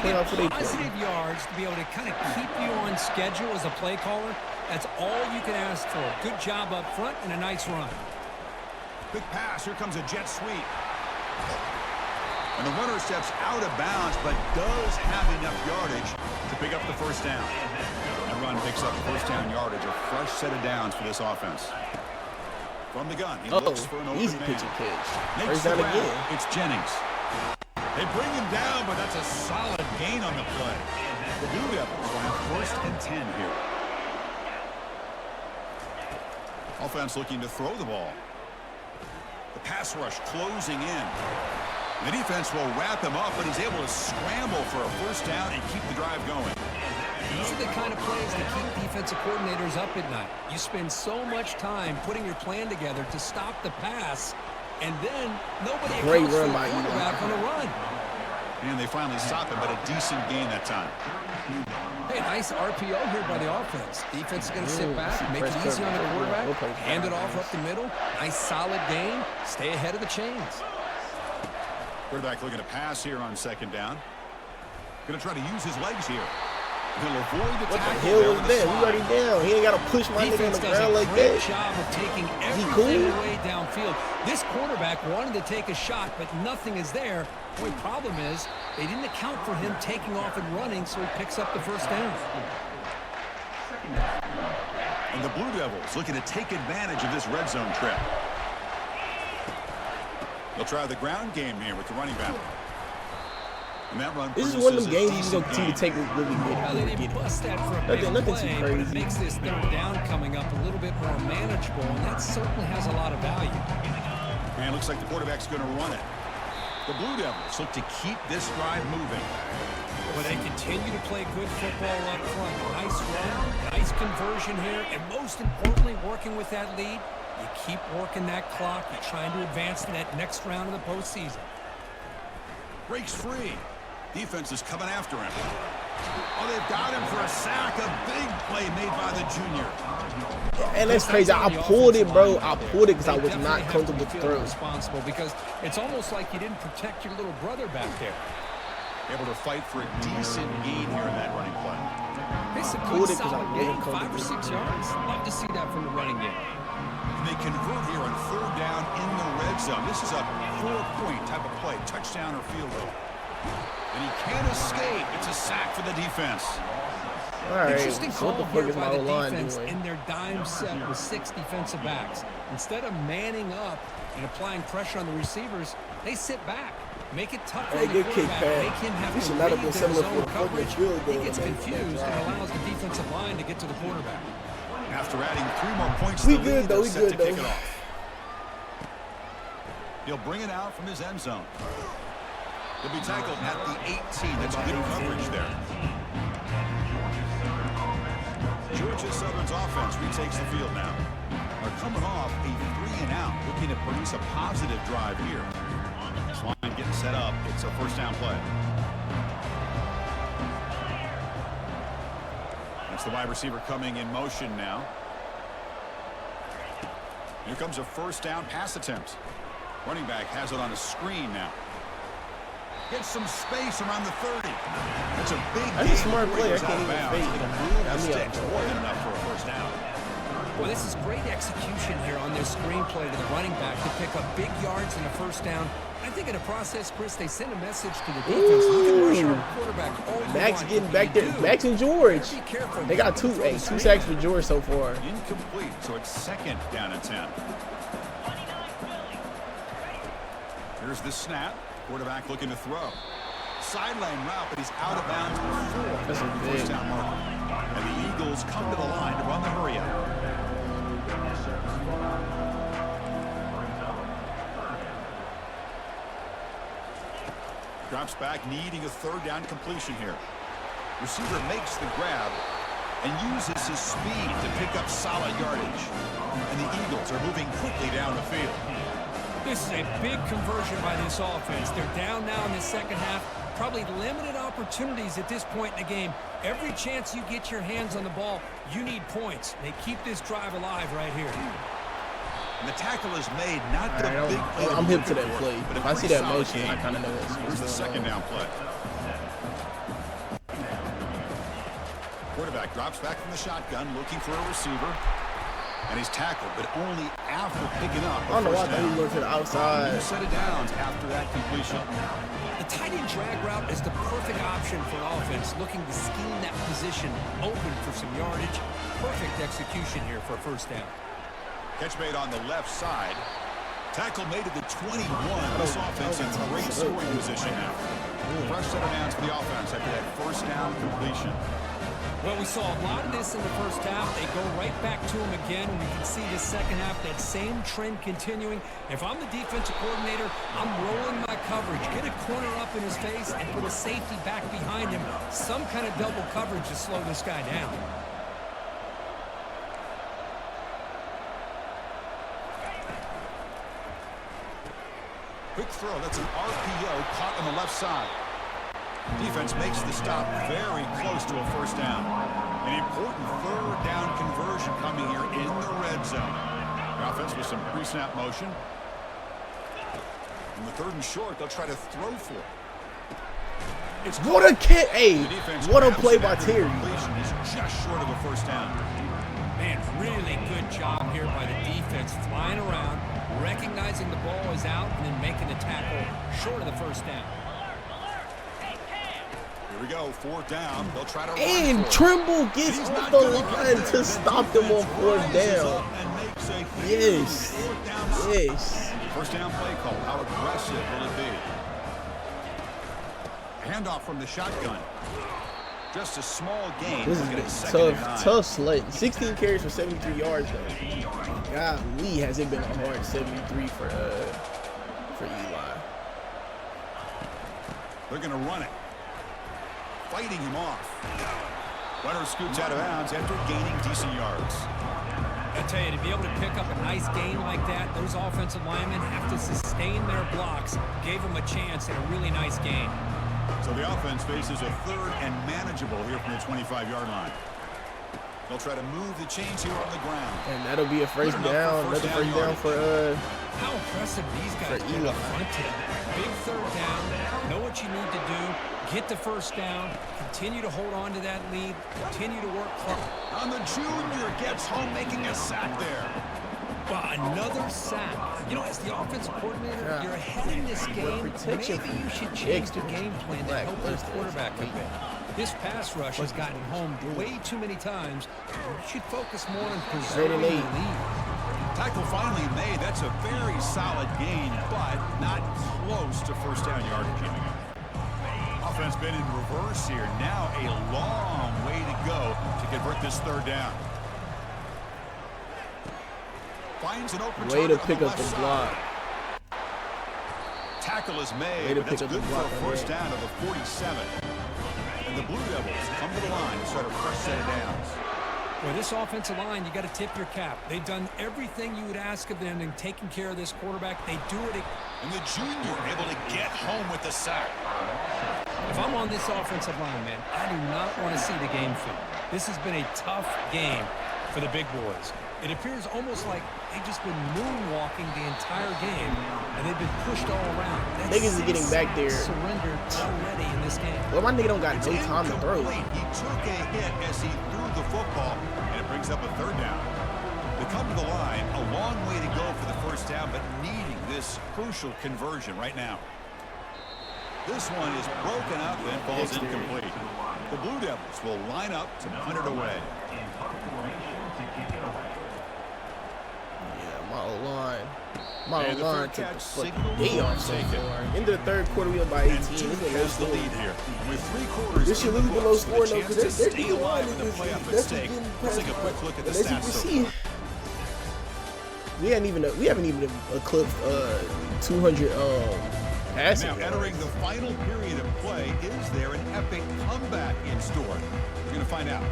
Positive yards to be able to kind of keep you on schedule as a play caller. That's all you can ask for. Good job up front and a nice run. Quick pass. Here comes a jet sweep. And the runner steps out of bounds, but does have enough yardage to pick up the first down. That run picks up first down yardage, a fresh set of downs for this offense. From the gun, he looks for an open easy man. pitch and catch. Makes First the down grab. again. It's Jennings. They bring him down, but that's a solid gain on the play. The Blue Devils will have first and 10 here. Offense looking to throw the ball. The pass rush closing in. The defense will wrap him up, but he's able to scramble for a first down and keep the drive going. These are the kind of plays that keep defensive coordinators up at night. You spend so much time putting your plan together to stop the pass, and then nobody accounts for the quarterback on a run. And they finally stop him, but a decent gain that time. Hey, nice RPO here by the offense. Defense is going to sit back, make it easy on the quarterback, hand it off up the middle. Nice solid gain. Stay ahead of the chains. Quarterback looking to pass here on second down. Going to try to use his legs here. He'll avoid the What the tackle hell there was with a that? We slide. already down. He ain't got to push my nigga on Defense the does ground a like great that. job of taking everything cool? away downfield. This quarterback wanted to take a shot, but nothing is there. The only problem is they didn't account for him taking off and running, so he picks up the first down. And the Blue Devils looking to take advantage of this red zone trip. They'll try the ground game here with the running back. And that run This is one of them produces a games you're decent going to continue to take gain. really good. Well, they didn't bust that for a big Nothing play, too but it crazy. makes this third down coming up a little bit more manageable, and that certainly has a lot of value. And it looks like the quarterback's going to run it. The Blue Devils look to keep this drive moving. But they continue to play good football up front. Nice run, nice conversion here, and most importantly, working with that lead, you keep working that clock. You're trying to advance to that next round of the postseason. Breaks free. Defense is coming after him. Oh, they've got him for a sack. A big play made by the junior. And that's crazy. I pulled it, bro. I pulled it because I was not comfortable with the throw. Responsible because it's almost like you didn't protect your little brother back there. Able to fight for a decent gain here in that running play. It's a pulled good it 'cause I solid wasn't gain, 5 or 6 yards. Love to see that from the running game. And they convert here on third down in the red zone. This is a 4-point type of play, touchdown or field goal. And he can't escape. It's a sack for the defense. All right. Interesting So call what the here fuck is by my the O-line defense doing? in their dime set with 6 defensive backs. Instead of manning up and applying pressure on the receivers, they sit back. Make it tough Hey, on the good kick, quarterback. Pat. Make him have He to should not have read been their settling zone for a fucking coverage. field goal He gets on that confused drive. and allows the defensive line to get to the quarterback. After adding 3 more points We to the good, lead, though. they're We set good, to kick though. it off. He'll bring it out from his end zone. He'll be tackled at the 18. That's good coverage there. Georgia Southern's offense retakes the field now. Are coming off a 3-and-out, looking to produce a positive drive here. This line getting set up. It's a first down play. That's the wide receiver coming in motion now. Here comes a first down pass attempt. Running back has it on a screen now. Gets some space around the 30. It's a big That's a smart play. I Out can't of even bounds. fake It'll it. move the I'm sticks out. more than enough for a first down. Well, this is great execution here on their screenplay to the running back to pick up big yards and a first down. I think in the process, Chris, they send a message to the defense. You can rush our quarterback all you Max want. getting If back you there. do, Max and George. be careful. They got two sacks for George so far. Incomplete, so it's second down and 10. Here's the snap. Quarterback looking to throw. Sideline route, but he's out of bounds before That's a the big. first down marker. And the Eagles come to the line to run the hurry up. Drops back, needing a third down completion here. Receiver makes the grab and uses his speed to pick up solid yardage. And the Eagles are moving quickly down the field. This is a big conversion by this offense. They're down now in the second half. Probably limited opportunities at this point in the game. Every chance you get your hands on the ball, you need points. They keep this drive alive right here. And the tackle is made, not the All right, big play. I'm hip to that looking for, play. but a If I see pretty that solid motion, game. I kind of know what's Here's the going second on. down play. Quarterback drops back from the shotgun, looking for a receiver. And he's tackled, but only after picking up I don't know why I first thought he down. went to the outside. New set of downs after that completion. The tight end drag route is the perfect option for an offense looking to scheme that position open for some yardage. Perfect execution here for a first down. Catch made on the left side. Tackle made at the 21. This offense in great scoring position now. Fresh set of downs for the offense after that first down completion. Well, we saw a lot of this in the first half. They go right back to him again, and we can see the second half, that same trend continuing. If I'm the defensive coordinator, I'm rolling my coverage. Get a corner up in his face and put a safety back behind him. Some kind of double coverage to slow this guy down. Quick throw. That's an RPO caught on the left side. Defense makes the stop very close to a first down. An important third down conversion coming here in the red zone. The offense with some pre-snap motion. In the third and short, they'll try to throw for it. What a catch! Hey, The defense what a grabs play it by after the Terry. completion is just short of a first down. Man, really good job here by the defense, flying around, recognizing the ball is out, and then making the tackle short of the first down. Here we go, fourth down. They'll try to run And for it. Trimble gets He's off not the gonna get line there. to The stop them on defense fourth rises down. up and makes a huge Yes. fourth down stop. Yes. First down play call. How aggressive will it be? Handoff from the shotgun. Just a small gain. This Look at it, is second and nine. tough slate. 16 carries for 73 yards though. Golly, has it been a hard 73 for Eli. They're going to run it. Fighting him off. Runner scoots out of bounds after gaining decent yards. I tell you, to be able to pick up a nice gain like that, those offensive linemen have to sustain their blocks. Gave them a chance at a really nice gain. So the offense faces a third and manageable here from the 25-yard line. They'll try to move the chains here on the ground. And that'll be a first Good enough down. for first Another first down down for How impressive these guys For been Eli. up front today. Big third down. Know what you need to do. Get the first down. Continue to hold on to that lead. Continue to work hard. On the junior gets home making a sack there. But another sack. You know, as the offensive coordinator, Yeah. you're ahead in this game. protection Maybe you should change the extra. game plan to Black help the Thursday. quarterback a bit. This pass rush has gotten home way too many times. You should focus more on preserving the 38. lead. Tackle finally made. That's a very solid gain, but not close to first down yardage. Offense been in reverse here. Now a long way to go to convert this third down. Finds an open way to target on pick the up the left block. side. Tackle is Way made, to but that's pick up good the for block a on first that. down of the 47. And the Blue Devils come to the line to start a fresh set of downs. Well, this offensive line, you got to tip your cap. They've done everything you would ask of them in taking care of this quarterback. They do it. And the junior able to get home with the sack. If I'm on this offensive line, man, I do not want to see the game film. This has been a tough game for the big boys. It appears almost like they've just been moonwalking the entire game, and they've been pushed all around. That's Niggas is getting back there. surrendered already in this game. Well, my nigga don't got no time to throw. Incomplete. He took a hit as he threw the football, and it brings up a third down. They come to the line, a long way to go for the first down, but needing this crucial conversion right now. This one is broken up and falls incomplete. The Blue Devils will line up to punt it away. Yeah, my O-line. My And the O-line third took catch the fucking signal day off so taken. far. Into the third quarter, we up by 18. And This Duke is has the no lead here. With 3 quarters This should in the lose the low books, score with a though, chance because to they're stay D line alive in the is playoff at that's stake. getting Let's take a past- quick look at the as you stats can so see, far. we haven't even eclipsed 200 passing Now entering yards. the final period of play, is there an epic comeback in store? We're going to find out.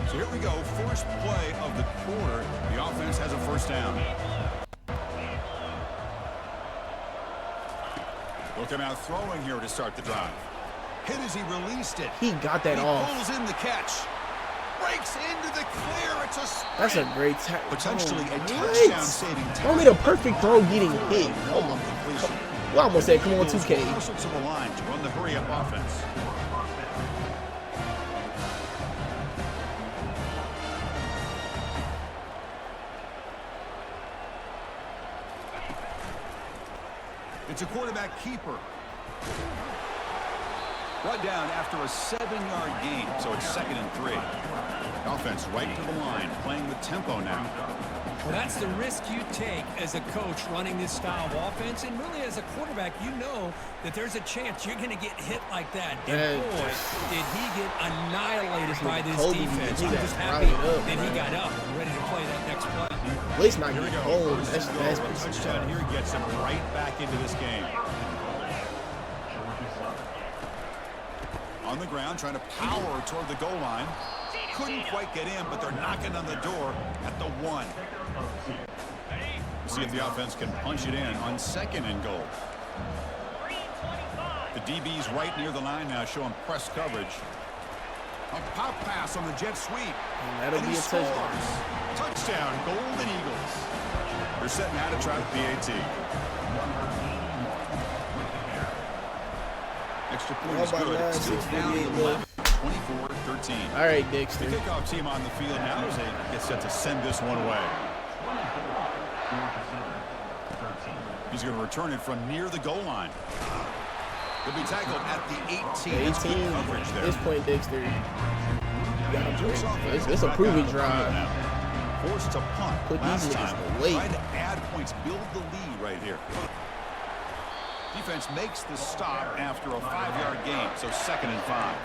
So here we go, first play of the quarter. The offense has a first down. They'll come out throwing here to start the drive. Hit as he released it. He got that He off. pulls in the catch. Breaks into the clear. It's a sprint. That's a great tackle. Potentially a What? touchdown-saving tackle. Only the perfect throw getting hit. Come on. Completion. Well, I almost said, come on, 2K. Closer to the line to run the hurry-up offense. It's a quarterback keeper. Brought down after a 7-yard gain, so it's 2nd and 3. Offense right to the line, playing with tempo now. Well, that's the risk you take as a coach running this style of offense. And really, as a quarterback, you know that there's a chance you're going to get hit like that. And boy, did he get annihilated by this Kobe, defense. he I'm got just happy routed up, that he man. got up and ready to play that next play. Blake's not Here we getting go. home. First That's and goal. A been touchdown here gets him right back into this game. On the ground, trying to power toward the goal line. Couldn't quite get in, but they're knocking on the door at the 1. We'll see if the offense can punch it in on 2nd and goal. The DB's right near the line now, showing press coverage. A pop pass on the jet sweep. And that'll And be he a touchdown. scores. Touchdown, Golden Eagles. They're setting out to try the PAT. Extra point is good. Still down 11, 24-13. All right, Dexter. The kickoff team on the field now as they get set to send this one away. He's going to return it from near the goal line. He'll be tackled at the 18. It's good coverage there. At this point, Dexter, it's a prove-it drive. Forced to punt. Put these niggas away. Try to add points, build the lead right here. Defense makes the stop after a 5-yard gain, so 2nd and 5.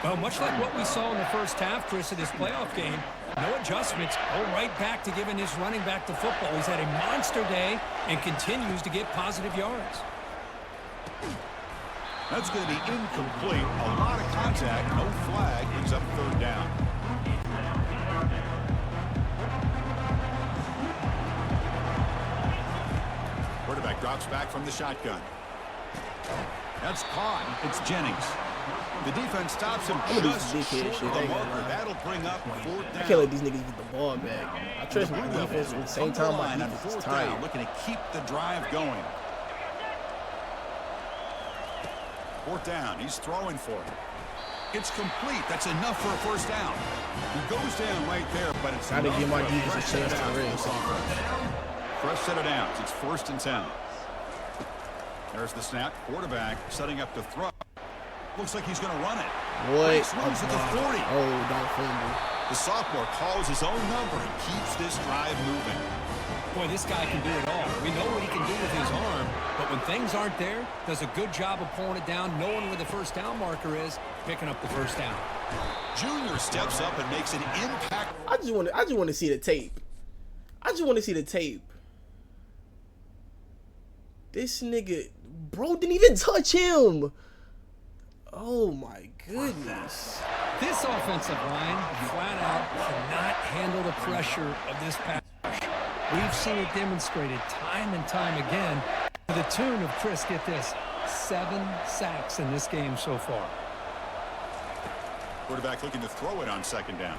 Well, much like what we saw in the first half, Chris, of this playoff game, no adjustments, go right back to giving his running back the football. He's had a monster day and continues to get positive yards. That's going to be incomplete. A lot of contact, no flag, brings up 3rd down. Quarterback drops back from the shotgun. That's caught. It's Jennings. The defense stops him just short of the marker. That'll bring up 4th down. I can't let these niggas get the ball back. I trust my defense, but at the same time, my defense is tired. Looking to keep the drive going. 4th down. He's throwing for it. It's complete. That's enough for a 1st down. He goes down right there, but it's gotta enough give my for a defense a fresh chance set to out for race. this offense. Fresh set of downs. It's 1st and 10. There's the snap. Quarterback setting up to throw. Looks like he's going to run it. What? Breaks loose at the 40. Oh, don't fumble. The sophomore calls his own number and keeps this drive moving. Boy, this guy can do it all. We know what he can do with his arm, but when things aren't there, does a good job of pulling it down, knowing where the 1st down marker is, picking up the 1st down. Junior steps up and makes an impact. I just want to see the tape. I just want to see the tape. This nigga, bro, didn't even touch him. Oh my goodness. This offensive line flat out cannot handle the pressure of this pass. We've seen it demonstrated time and time again to the tune of, Chris, get this, 7 sacks in this game so far. Quarterback looking to throw it on 2nd down.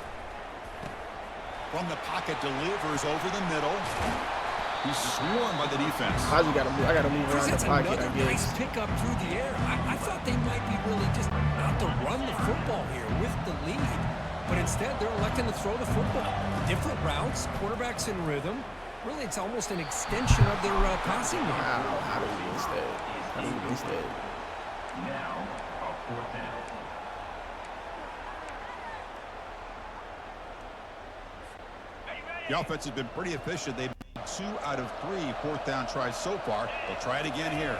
From the pocket, delivers over the middle. He's swarmed by the defense. I gotta move around the pocket, I guess. Nice pickup through the air. I thought they might be really just out to run the football here with the lead. But instead, they're electing to throw the football. Different routes, quarterbacks in rhythm. Really, it's almost an extension of their passing game. How do we miss that? How do we miss that? Now, a 4th down. The offense has been pretty efficient. They've made 2 out of 3 4th down tries so far. They'll try it again here.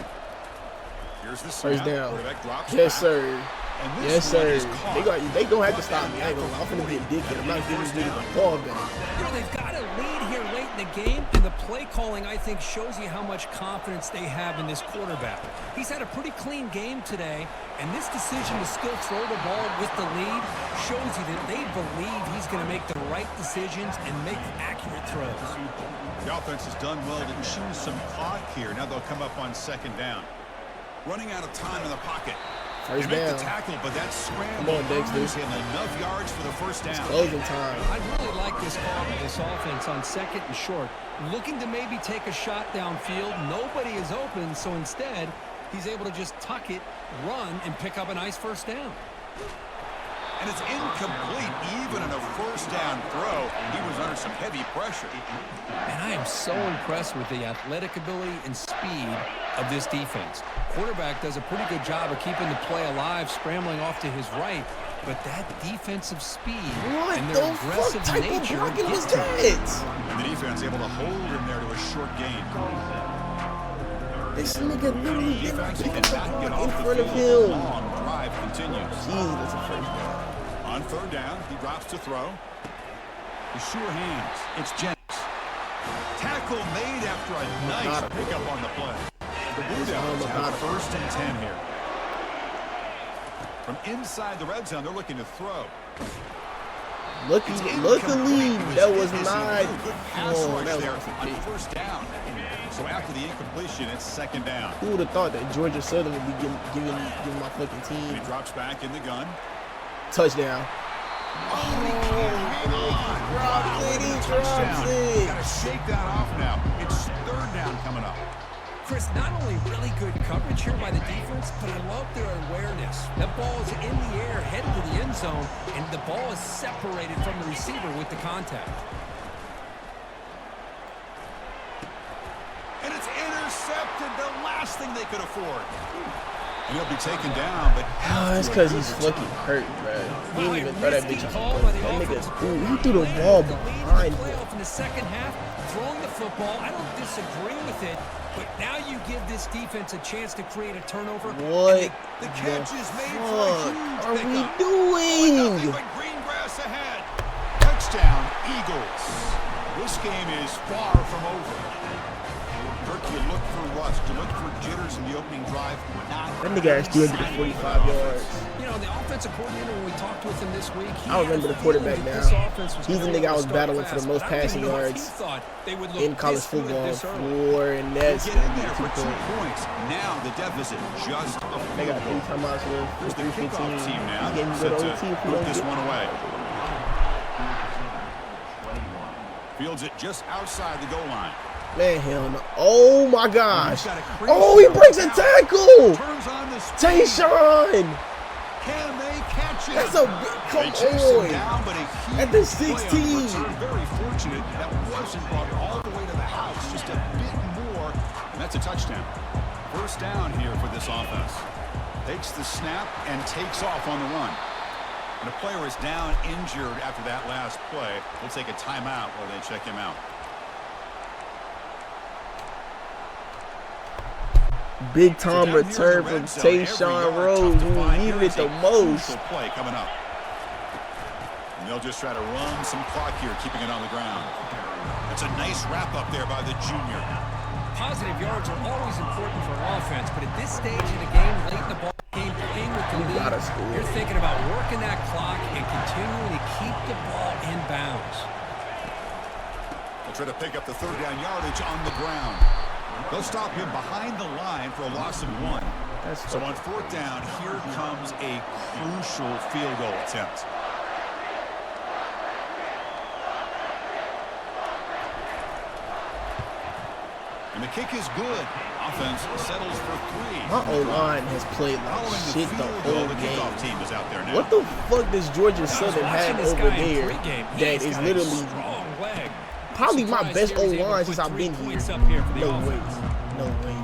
Here's the snap. 1st down. Quarterback drops Yes, back. sir. And this Yes, one sir. is caught. They gonna have to stop me. I ain't gonna lie. I'm finna be a dickhead. I'm not giving these niggas the ball back. You know, they've got a lead here late in the game, and the play calling, I think, shows you how much confidence they have in this quarterback. He's had a pretty clean game today, and this decision to still throw the ball with the lead shows you that they believe he's going to make the right decisions and make accurate throws. The offense has done well to choose some clock here. Now they'll come up on 2nd down. Running out of time in the pocket. They 1st make down. the tackle, but that scramble Come on, Dexter. gives him enough yards for the 1st down. Closing time. I really like this call by this offense on 2nd and short. Looking to maybe take a shot downfield. Nobody is open, so instead, he's able to just tuck it, run, and pick up a nice 1st down. And it's incomplete, even in a 1st down throw. He was under some heavy pressure. And I am so impressed with the athletic ability and speed of this defense. Quarterback does a pretty good job of keeping the play alive, scrambling off to his right. But that defensive speed and their What the fuck aggressive type of nature blocking get was to him. that? And the defense able to hold him there to a short gain. This nigga literally did not Defense pick can up the back get ball in off the front of field. him. Long drive continues. Jesus, that's a 1st down. On 3rd down, he drops to throw. With sure hands, it's Jennings. Tackle made after a nice pickup on the play. The Blue Devils have 1st and 10 here. From inside the red zone, they're looking to throw. Luckily, that was not. Good pass Oh, rush that was there a on pick. 1st down. So after the incompletion, it's 2nd down. Who would have thought that Georgia Southern would be giving my fucking And team? he drops back in the gun. Touchdown. He drops it. Got to shake that off now. It's third down coming up. Chris, not only really good coverage here by the defense, but I love their awareness. That ball is in the air, headed to the end zone, and the ball is separated from the receiver with the contact. And it's intercepted, the last thing they could afford. And he'll be taken down, but it's because he's fucking hurt, bro. He didn't even throw that bitch off. That nigga, he threw the ball behind him. In the second half, throwing the football, I don't disagree with it, but now you give this defense a chance to create a turnover. What the catch is made fuck for a huge are we pickup. doing? Nothing but green grass ahead. Touchdown, Eagles. This game is far from over. Kirk, you look for rust, you look for jitters in the opening drive. That nigga has 245 yards. You know, the offensive coordinator, when we talked with him this week, I don't remember the quarterback now. He's the nigga I was battling for the most passing yards in college football for, and that's get in there for 2 points. Now the deficit just a they got field 3 goal. timeouts Here's with the kickoff 3:15. team now. He getting Set good to OT if he put don't this get- one away. Fields it just outside the goal line. Man, hell no. Oh my gosh. He's got a crazy Oh, he breaks a tackle. Turns on the speed. Tayshawn. Can they catch it? That's a big, They come chase him on. down, but a huge At the play on 16. return. Very fortunate that wasn't brought all the way to the house. Just a bit more, and that's a touchdown. First down here for this offense. Takes the snap and takes off on the run. And a player is down injured after that last play. We'll take a timeout while they check him out. Big time return from Tayshawn Rhodes, who needed it the most. Play coming up. And they'll just try to run some clock here, keeping it on the ground. That's a nice wrap up there by the junior. Positive yards are always important for an offense, but at this stage of the game, late in the ball game, playing with the lead, you're thinking about working that clock and continuing to keep the ball in bounds. They'll try to pick up the third down yardage on the ground. They'll stop him behind the line for a loss of 1. So on fourth down, here comes a crucial field goal attempt. And the kick is good. Offense settles for 3. My O-line has played like Following shit the field whole goal, the game. kickoff team is out there now. What the fuck does Georgia Southern have over there that is literally probably my best O-line since I've been here? No way. No way.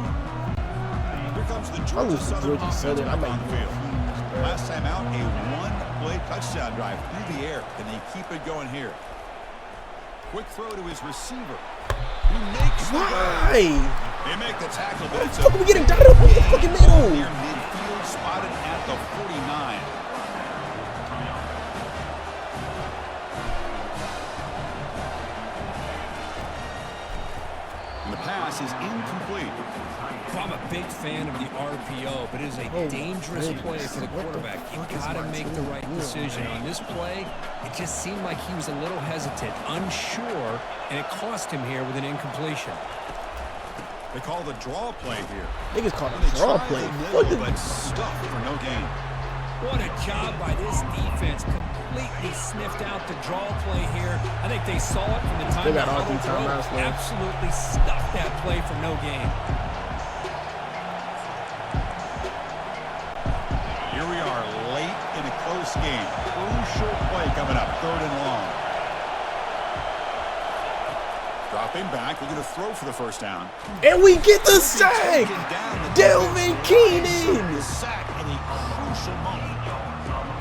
Here comes the I Georgia lose to Southern Georgia offense Southern. I back might on be field. confused, bro. Last time out, a one-play touchdown drive through the air. Can they keep it going here? Quick throw to his receiver. He makes the Why? They make the tackle, but it's How come we getting dotted up in the fucking middle? near midfield, spotted at the 49. And the pass is incomplete. Well, I'm a big fan of the RPO, but it is a dangerous play for the quarterback. You got to make the right decision. On this play, it just seemed like he was a little hesitant, unsure, and it cost him here with an incompletion. They call the draw play here. Niggas called They a draw tried play. the What middle, the? but stuffed for no gain. What a job by this defense. Completely sniffed out the draw play here. I think they saw it from the time They got the all 3 huddle broke. timeouts left. Absolutely stuffed that play for no gain. Here we are late in a close game. Crucial play coming up, 3rd and long. Dropping back, they're going to throw for the first down. And we get the sack! Delvin Keenan! The sack in a crucial moment.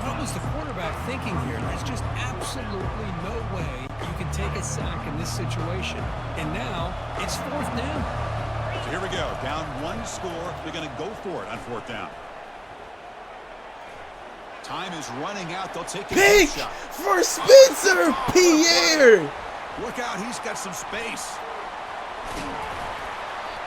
What was the quarterback thinking here? There's just absolutely no way you can take a sack in this situation. And now it's 4th down. So here we go, down 1 score. They're going to go for it on 4th down. Time is running out. They'll take a Pick shot. for Spencer Pierre! Look out, he's got some space.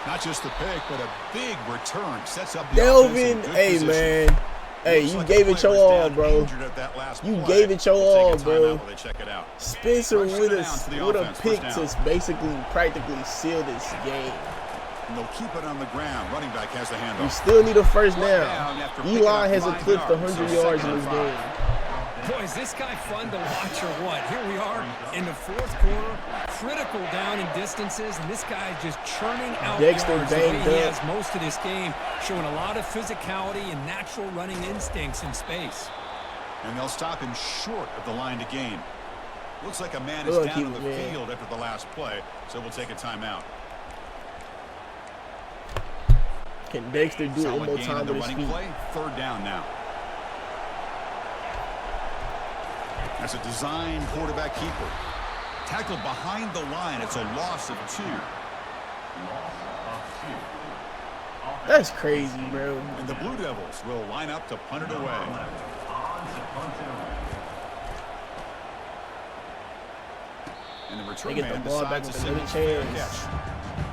Not just the pick, but a big return. Sets up the Delvin, offense in good hey position. man. Hey, Looks you like gave the it your player was all, down bro. injured at that last You play. gave it your We'll take all, a timeout bro. while they check it out. Spencer First with down to the a offense, pick first to down. basically practically seal this game. And they'll keep it on the ground. Running back has the We handoff. still need a first Down down. after picking Eli up has 5 eclipsed yards, 100 so yards 2nd in and this 5. game. Boy, is this guy fun to watch or what? Here we are in the fourth quarter, critical down in distances, and this guy is just churning out Dexter yards the way banged he up. has most of this game, showing a lot of physicality and natural running instincts in space. And they'll stop him short of the line to gain. Looks like a man is down on the field after the last play, so we'll take a timeout. Can Dexter do it one more time with his feet? Play. Third down now. That's a design quarterback keeper. Tackled behind the line. It's a loss of 2. That's crazy, bro. And the Blue Devils will line up to punt it away. And the return They get the man ball back decides with to another send it for a chance. catch.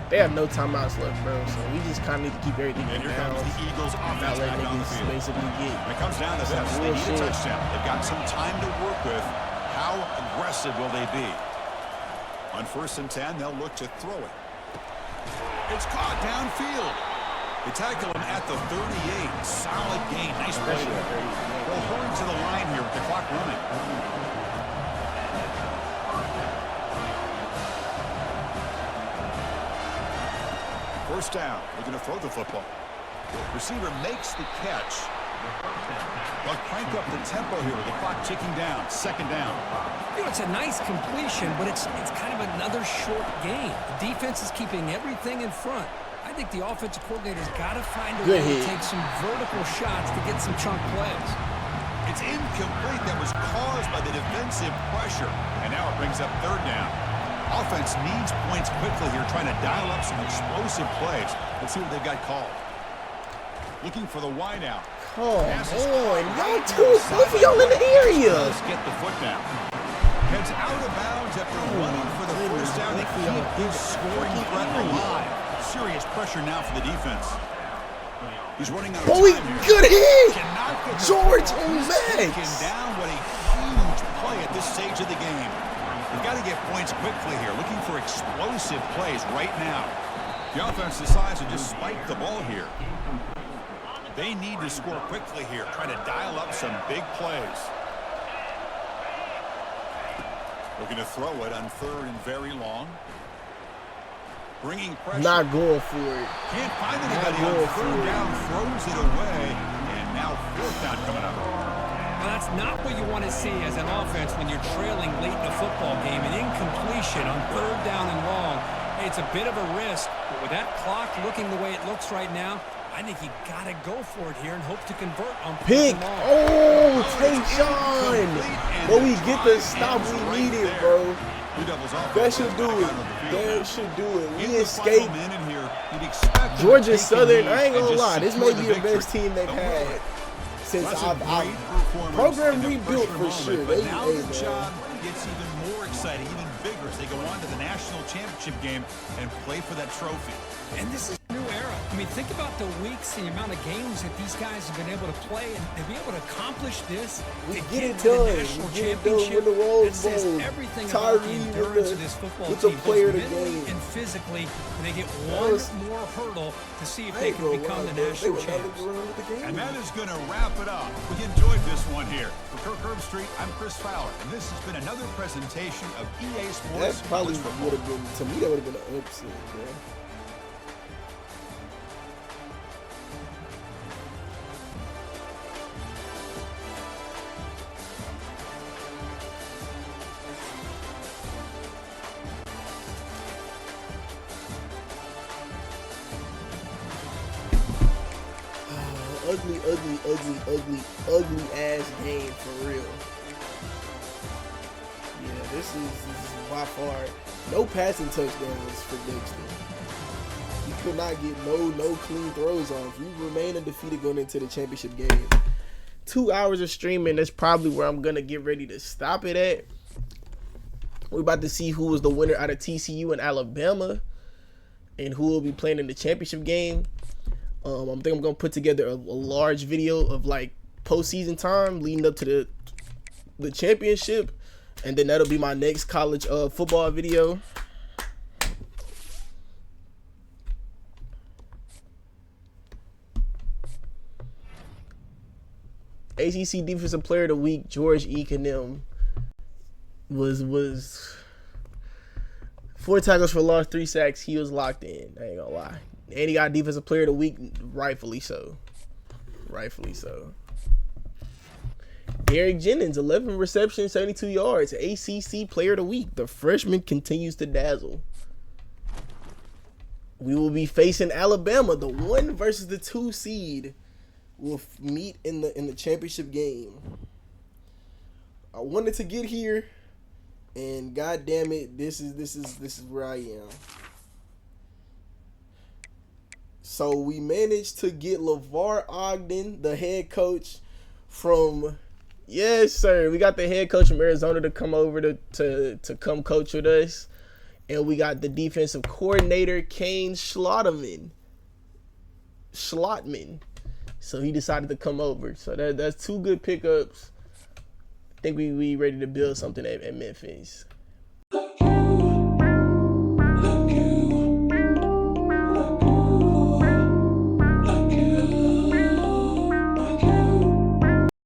They have no timeouts left, bro. So we just kind of need to keep everything And in here comes bounds. the Eagles Not offense let back on the niggas field. basically get. When it comes down to this, they need a touchdown. They've got some time to work with. How aggressive will they be? On 1st and 10, they'll look to throw it. It's caught downfield. They tackle him at the 38. Solid gain. Nice play. They'll hurry to the line here with the clock running. First down. We're going to throw the football. Receiver makes the catch. They'll crank up the tempo here with the clock ticking down. 2nd down. You know, it's a nice completion, but it's kind of another short game. The defense is keeping everything in front. I think the offensive coordinator's got to find a way to take some vertical shots to get some chunk plays. It's incomplete. That was caused by the defensive pressure. And now it brings up 3rd down. Offense needs points quickly here, trying to dial up some explosive plays. Let's see what they've got called. Looking for the wideout. Come on, y'all both of y'all in the area. Let's get the foot down. Heads out of bounds after running for the first down to keep this scoring threat alive. Serious pressure now for the defense. He's running out of time here. Good hit. Cannot get the George football. He's Max. taken down. What a huge play at this stage of the game. They've got to get points quickly here. Looking for explosive plays right now. The offense decides to just spike the ball here. They need to score quickly here, trying to dial up some big plays. Looking to throw it on 3rd and very long. Bringing pressure. Not going for it. Can't find anybody on 3rd down, throws it away, and now 4th down coming up. Well, that's not what you want to see as an offense when you're trailing late in a football game. An incompletion on 3rd down and long. It's a bit of a risk, but with that clock looking the way it looks right now, I think you got to go for it here and hope to convert on Pick. long. Oh, Tayshawn. But we get the stop we needed, bro. That should do it. That should do it. We escaped. Georgia Southern, I ain't gonna lie, this may be the best team they've had since I've program rebuilt for sure. But now the job gets even more exciting, even bigger as they go on to the national championship game and play for that trophy. And this is a new era. I mean, think about the weeks, the amount of games that these guys have been able to play, and to be able to accomplish this, We to get it to the done. national We get it done championship, with the Rose it says Bowl. everything about the Tyree endurance of this football with the team, player both of the mentally game. and physically. And they get was- one more hurdle to see if I they ain't can gonna become lie, the bro. They national were not champs. looking around with the game. And that is going to wrap it up. We enjoyed this one here. For Kirk Herbstreit, I'm Chris Fowler, and this has been another presentation of EA Sports. That probably College would Football. have been, to me, that would have been an upset, bro. Ugly ass game for real. Yeah, this is by far no passing touchdowns for Dexter. He could not get no clean throws off. We remain undefeated going into the championship game. 2 hours of streaming, that's probably where I'm gonna get ready to stop it at. We're about to see who was the winner out of TCU and Alabama and who will be playing in the championship game. I think I'm gonna put together a large video of like postseason time leading up to the championship, and then that'll be my next college football video. ACC Defensive Player of the Week, George Ekanem, was 4 tackles for loss, 3 sacks. He was locked in. I ain't gonna lie. And he got Defensive Player of the Week, rightfully so. Rightfully so. Derek Jennings, 11 receptions, 72 yards. ACC Player of the Week. The freshman continues to dazzle. We will be facing Alabama. The 1 versus the 2 seed will meet in the championship game. I wanted to get here, and god damn it, this is where I am. So we managed to get LeVar Ogden, the head coach from, yes sir, we got the head coach from Arizona to come over to come coach with us. And we got the defensive coordinator, Kane Schlotman. So he decided to come over. So that's 2 good pickups. I think we ready to build something at Memphis.